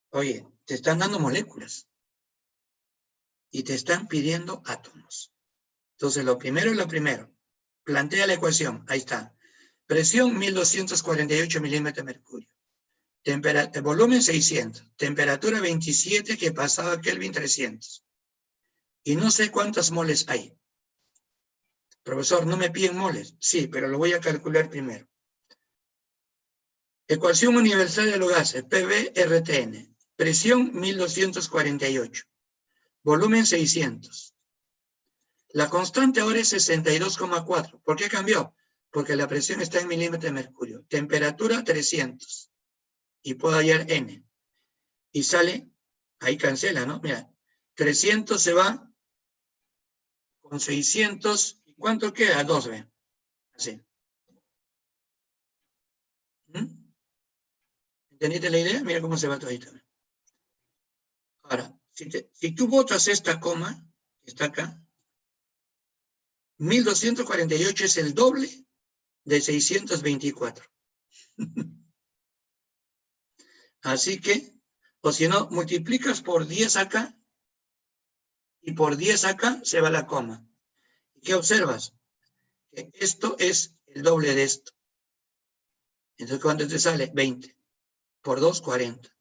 Oye, te están dando moléculas. Y te están pidiendo átomos. Entonces, lo primero es lo primero. Plantea la ecuación. Ahí está. Presión 1248 milímetros de mercurio. Volumen 600. Temperatura 27 que pasaba a Kelvin 300. Y no sé cuántas moles hay. Profesor, ¿no me piden moles? Sí, pero lo voy a calcular primero. Ecuación universal de los gases, PV-RTN. Presión 1248. Volumen 600. La constante ahora es 62,4. ¿Por qué cambió? Porque la presión está en milímetros de mercurio. Temperatura 300. Y puedo hallar N. Y sale, ahí cancela, ¿no? Mira, 300 se va con 600. ¿Y cuánto queda? 2, ¿ve? Así. ¿Entendiste la idea? Mira cómo se va todo ahí también. Ahora, si tú botas esta coma, que está acá, 1248 es el doble de 624. Así que, o si no, multiplicas por 10 acá, y por 10 acá se va la coma. ¿Qué observas? Que esto es el doble de esto. Entonces, ¿cuánto te sale? 20. Por 2, 40.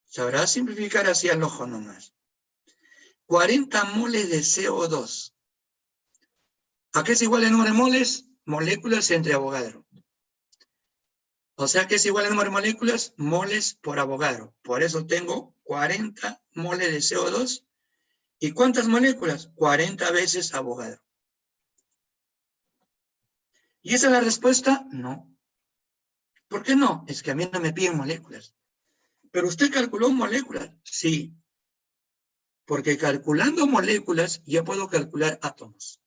Sabrás simplificar así al ojo nomás. 40 moles de CO2. ¿A qué es igual el número de moles? Moléculas entre Avogadro. O sea, ¿qué es igual el número de moléculas? Moles por Avogadro. Por eso tengo 40 moles de CO2. ¿Y cuántas moléculas? 40 veces Avogadro. ¿Y esa es la respuesta? No. ¿Por qué no? Es que a mí no me piden moléculas. ¿Pero usted calculó moléculas? Sí. Porque calculando moléculas, yo puedo calcular átomos.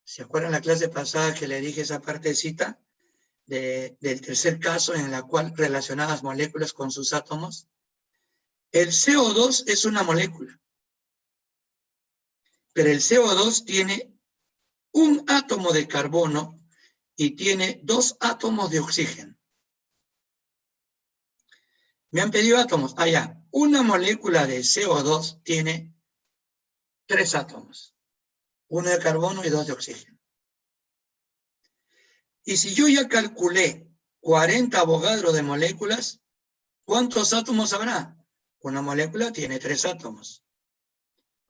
¿Se acuerdan la clase pasada que le dije esa partecita del tercer caso en la cual relacionabas moléculas con sus átomos? El CO2 es una molécula. Pero el CO2 tiene un átomo de carbono y tiene 2 átomos de oxígeno. Me han pedido átomos. Ah, ya. Una molécula de CO2 tiene 3 átomos. 1 de carbono y 2 de oxígeno. Y si yo ya calculé 40 Avogadro de moléculas, ¿cuántos átomos habrá? Una molécula tiene 3 átomos.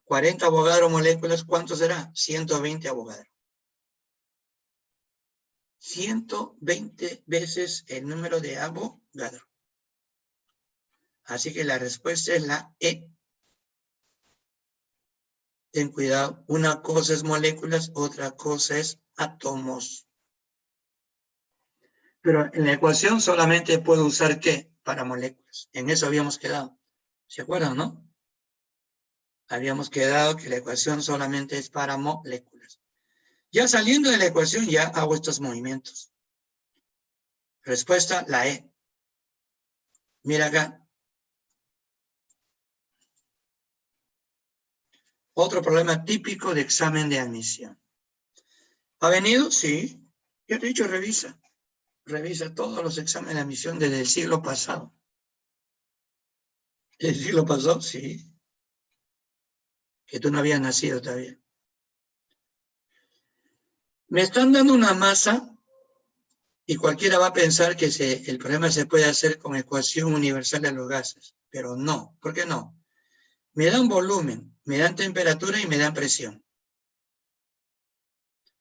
40 Avogadro moléculas, ¿cuánto será? 120 Avogadro. 120 veces el número de Avogadro. Así que la respuesta es la E. Ten cuidado, una cosa es moléculas, otra cosa es átomos. Pero en la ecuación solamente puedo usar ¿qué? Para moléculas. En eso habíamos quedado. ¿Se acuerdan, no? Habíamos quedado que la ecuación solamente es para moléculas. Ya saliendo de la ecuación ya hago estos movimientos. Respuesta, la E. Mira acá. Otro problema típico de examen de admisión. ¿Ha venido? Sí. Ya te he dicho, revisa. Revisa todos los exámenes de admisión desde el siglo pasado. ¿El siglo pasado? Sí. Que tú no habías nacido todavía. Me están dando una masa y cualquiera va a pensar que el problema se puede hacer con ecuación universal de los gases. Pero no. ¿Por qué no? Me dan volumen, me dan temperatura y me dan presión.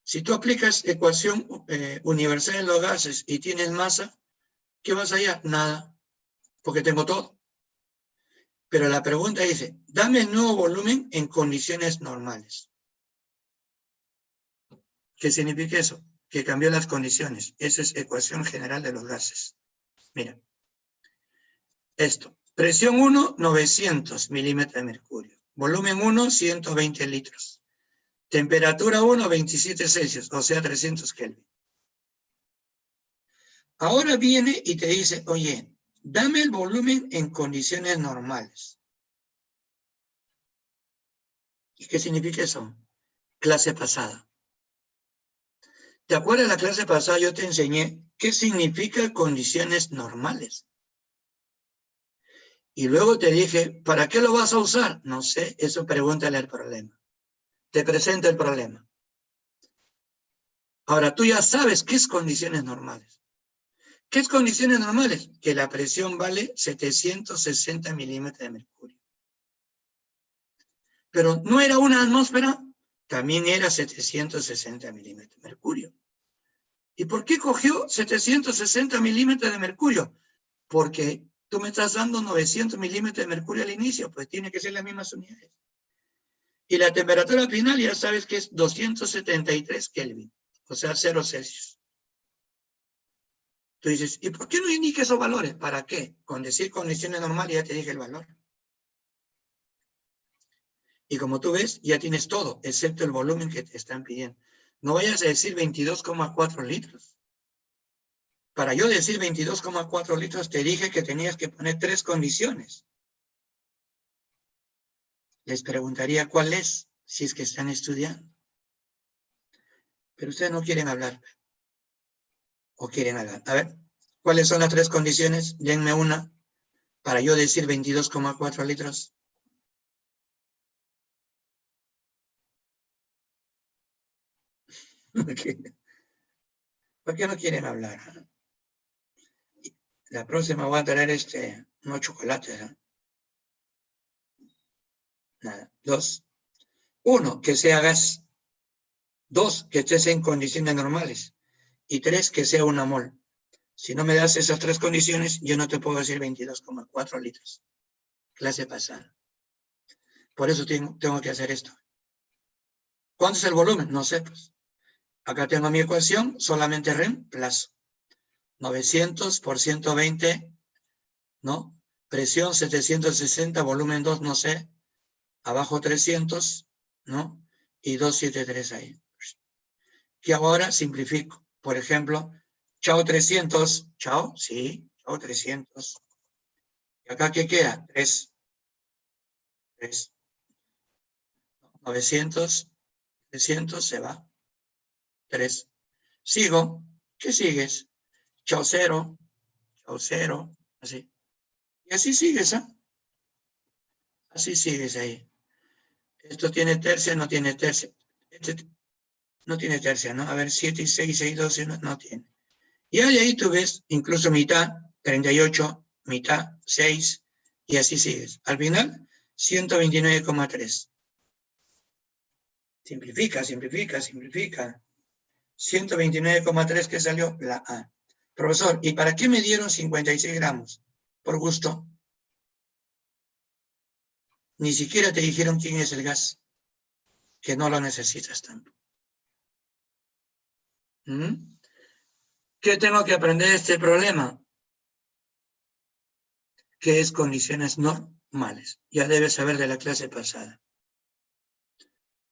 Si tú aplicas ecuación universal de los gases y tienes masa, ¿qué vas a hallar? Nada. Porque tengo todo. Pero la pregunta dice, dame el nuevo volumen en condiciones normales. ¿Qué significa eso? Que cambió las condiciones. Esa es ecuación general de los gases. Mira. Esto. Presión 1, 900 milímetros de mercurio. Volumen 1, 120 litros. Temperatura 1, 27 Celsius, o sea, 300 Kelvin. Ahora viene y te dice, oye, dame el volumen en condiciones normales. ¿Y qué significa eso? Clase pasada. ¿Te acuerdas la clase pasada? Yo te enseñé qué significa condiciones normales. Y luego te dije, ¿para qué lo vas a usar? No sé, eso pregúntale al problema. Te presento el problema. Ahora, tú ya sabes qué es condiciones normales. ¿Qué es condiciones normales? Que la presión vale 760 milímetros de mercurio. Pero no era una atmósfera, también era 760 milímetros de mercurio. ¿Y por qué cogió 760 milímetros de mercurio? Porque tú me estás dando 900 milímetros de mercurio al inicio, pues tiene que ser las mismas unidades. Y la temperatura final ya sabes que es 273 Kelvin, o sea, 0 Celsius. Tú dices, ¿y por qué no indica esos valores? ¿Para qué? Con decir condiciones normales ya te dije el valor. Y como tú ves, ya tienes todo, excepto el volumen que te están pidiendo. No vayas a decir 22,4 litros. Para yo decir 22,4 litros, te dije que tenías que poner 3 condiciones. Les preguntaría cuál es, si es que están estudiando. Pero ustedes no quieren hablar. ¿O quieren hablar? A ver, ¿cuáles son las 3 condiciones? Denme una para yo decir 22,4 litros. ¿Por qué no quieren hablar? La próxima voy a traer unos chocolates. Nada. 2. 1, que sea gas. 2, que estés en condiciones normales. Y 3, que sea una mol. Si no me das esas 3 condiciones, yo no te puedo decir 22,4 litros. Clase pasada. Por eso tengo que hacer esto. ¿Cuánto es el volumen? No sé, pues. Acá tengo mi ecuación, solamente reemplazo. 900 por 120, ¿no? Presión 760, volumen 2, no sé. Abajo 300, ¿no? Y 273 ahí. Y ahora simplifico. Por ejemplo, chao 300, chao, sí, chao 300. ¿Y acá qué queda? 3. 900, 300 se va. 3. Sigo. ¿Qué sigues? Chao 0, así. Y así sigues, ¿ah? Así sigues ahí. Esto tiene tercia, no tiene tercia. No tiene tercia, ¿no? A ver, 7 y 6, 6, 12, no tiene. Y ahí tú ves, incluso mitad, 38, mitad, 6, y así sigues. Al final, 129,3. Simplifica, simplifica, simplifica. 129,3 que salió la A. Profesor, ¿y para qué me dieron 56 gramos? Por gusto. Ni siquiera te dijeron quién es el gas, que no lo necesitas tanto. ¿Qué tengo que aprender de este problema? Que es condiciones normales. Ya debes saber de la clase pasada.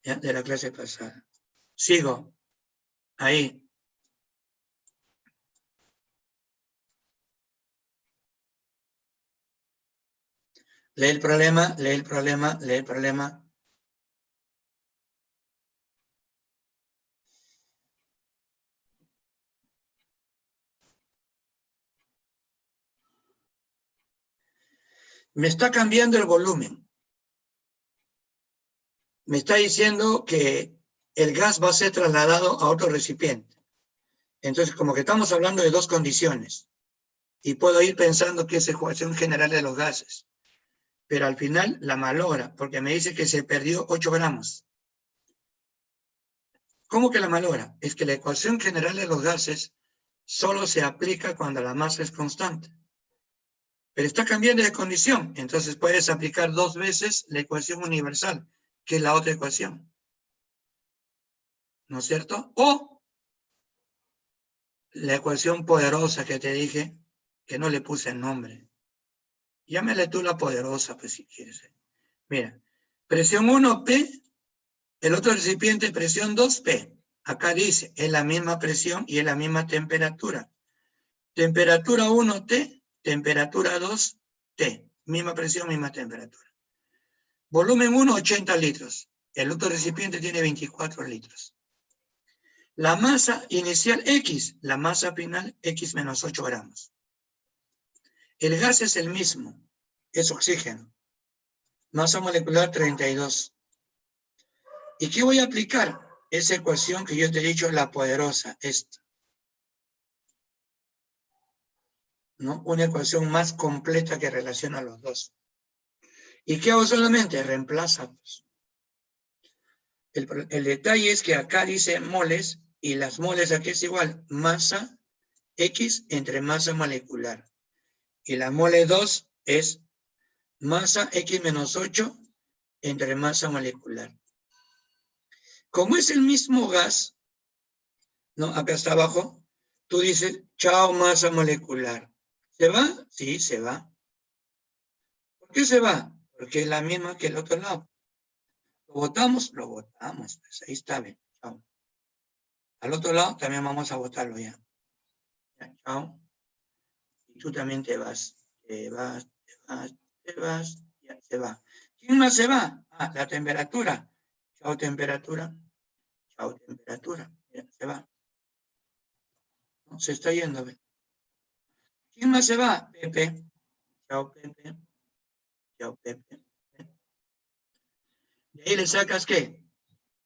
¿Ya? De la clase pasada. Sigo. Ahí. Lee el problema, lee el problema, lee el problema. Me está cambiando el volumen. Me está diciendo que el gas va a ser trasladado a otro recipiente. Entonces, como que estamos hablando de 2 condiciones. Y puedo ir pensando que es ecuación general de los gases. Pero al final la malogra, porque me dice que se perdió 8 gramos. ¿Cómo que la malogra? Es que la ecuación general de los gases solo se aplica cuando la masa es constante. Pero está cambiando de condición, entonces puedes aplicar 2 veces la ecuación universal, que es la otra ecuación. ¿No es cierto? O la ecuación poderosa que te dije, que no le puse el nombre. Llámale tú la poderosa, pues si quieres. Mira, presión 1, P, el otro recipiente, presión 2, P. Acá dice, es la misma presión y es la misma temperatura. Temperatura 1, T, temperatura 2, T. Misma presión, misma temperatura. Volumen 1, 80 litros. El otro recipiente tiene 24 litros. La masa inicial X, la masa final X menos 8 gramos. El gas es el mismo, es oxígeno. Masa molecular 32. ¿Y qué voy a aplicar? Esa ecuación que yo te he dicho, la poderosa, esta. ¿No? Una ecuación más completa que relaciona los dos. ¿Y qué hago solamente? Reemplaza. Pues. El detalle es que acá dice moles, y las moles aquí es igual, masa X entre masa molecular. Y la mole 2 es masa X menos 8 entre masa molecular. Como es el mismo gas, ¿no? Acá está abajo, tú dices, chao masa molecular. ¿Se va? Sí, se va. ¿Por qué se va? Porque es la misma que el otro lado. ¿Lo votamos? Lo votamos. Pues ahí está bien. Chao. Al otro lado también vamos a votarlo ya. Ya, chao. Y tú también te vas, ya se va. ¿Quién más se va? Ah, la temperatura. Chao, temperatura. Chao, temperatura. Mira, se va. No, se está yendo. ¿Ve? ¿Quién más se va? Pepe. Chao, Pepe. Chao, Pepe. De ahí le sacas, ¿qué?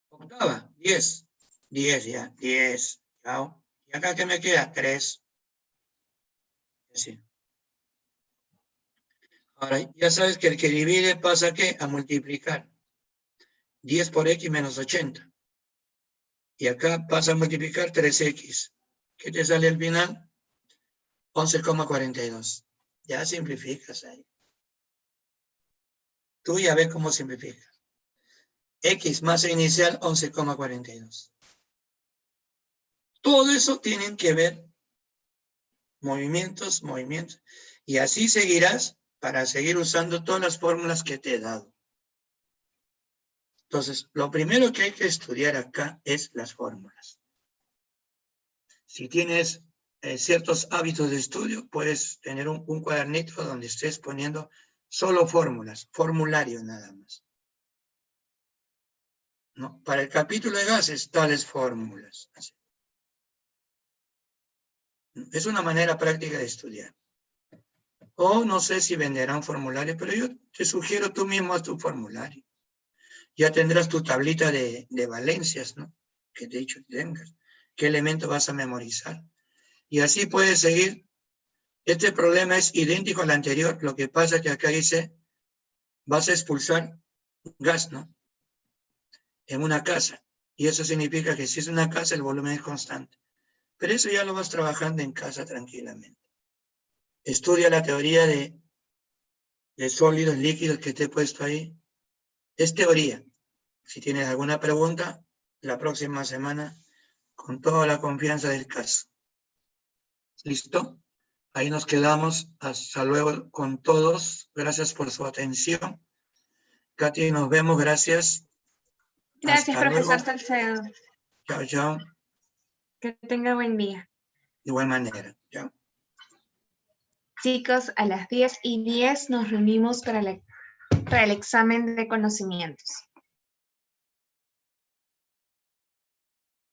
Octava, 10. 10 ya, 10. Chao. ¿Y acá qué me queda? 3. Así. Ahora, ya sabes que el que divide pasa, ¿qué? A multiplicar. 10 por x menos 80. Y acá pasa a multiplicar 3x. ¿Qué te sale al final? 11,42. Ya simplificas ahí. Tú ya ves cómo simplificas. X masa inicial 11,42. Todo eso tienen que ver movimientos. Y así seguirás para seguir usando todas las fórmulas que te he dado. Entonces, lo primero que hay que estudiar acá es las fórmulas. Si tienes ciertos hábitos de estudio, puedes tener un cuadernito donde estés poniendo solo fórmulas, formulario nada más. ¿No? Para el capítulo de gases, tales fórmulas. Así. Es una manera práctica de estudiar. O no sé si venderán formulario, pero yo te sugiero tú mismo haz tu formulario. Ya tendrás tu tablita de valencias, ¿no? Que te he dicho que tengas. ¿Qué elemento vas a memorizar? Y así puedes seguir. Este problema es idéntico al anterior. Lo que pasa es que acá dice, vas a expulsar gas, ¿no? En una casa. Y eso significa que si es una casa, el volumen es constante. Pero eso ya lo vas trabajando en casa tranquilamente. Estudia la teoría de sólidos, líquidos que te he puesto ahí. Es teoría. Si tienes alguna pregunta, la próxima semana, con toda la confianza del caso. ¿Listo? Ahí nos quedamos. Hasta luego con todos. Gracias por su atención. Katy, nos vemos. Gracias. Gracias, Hasta profesor luego. Salcedo. Chao, chao. Que tenga buen día. De igual manera. Chao. Chicos, a las 10:10 nos reunimos para el examen de conocimientos.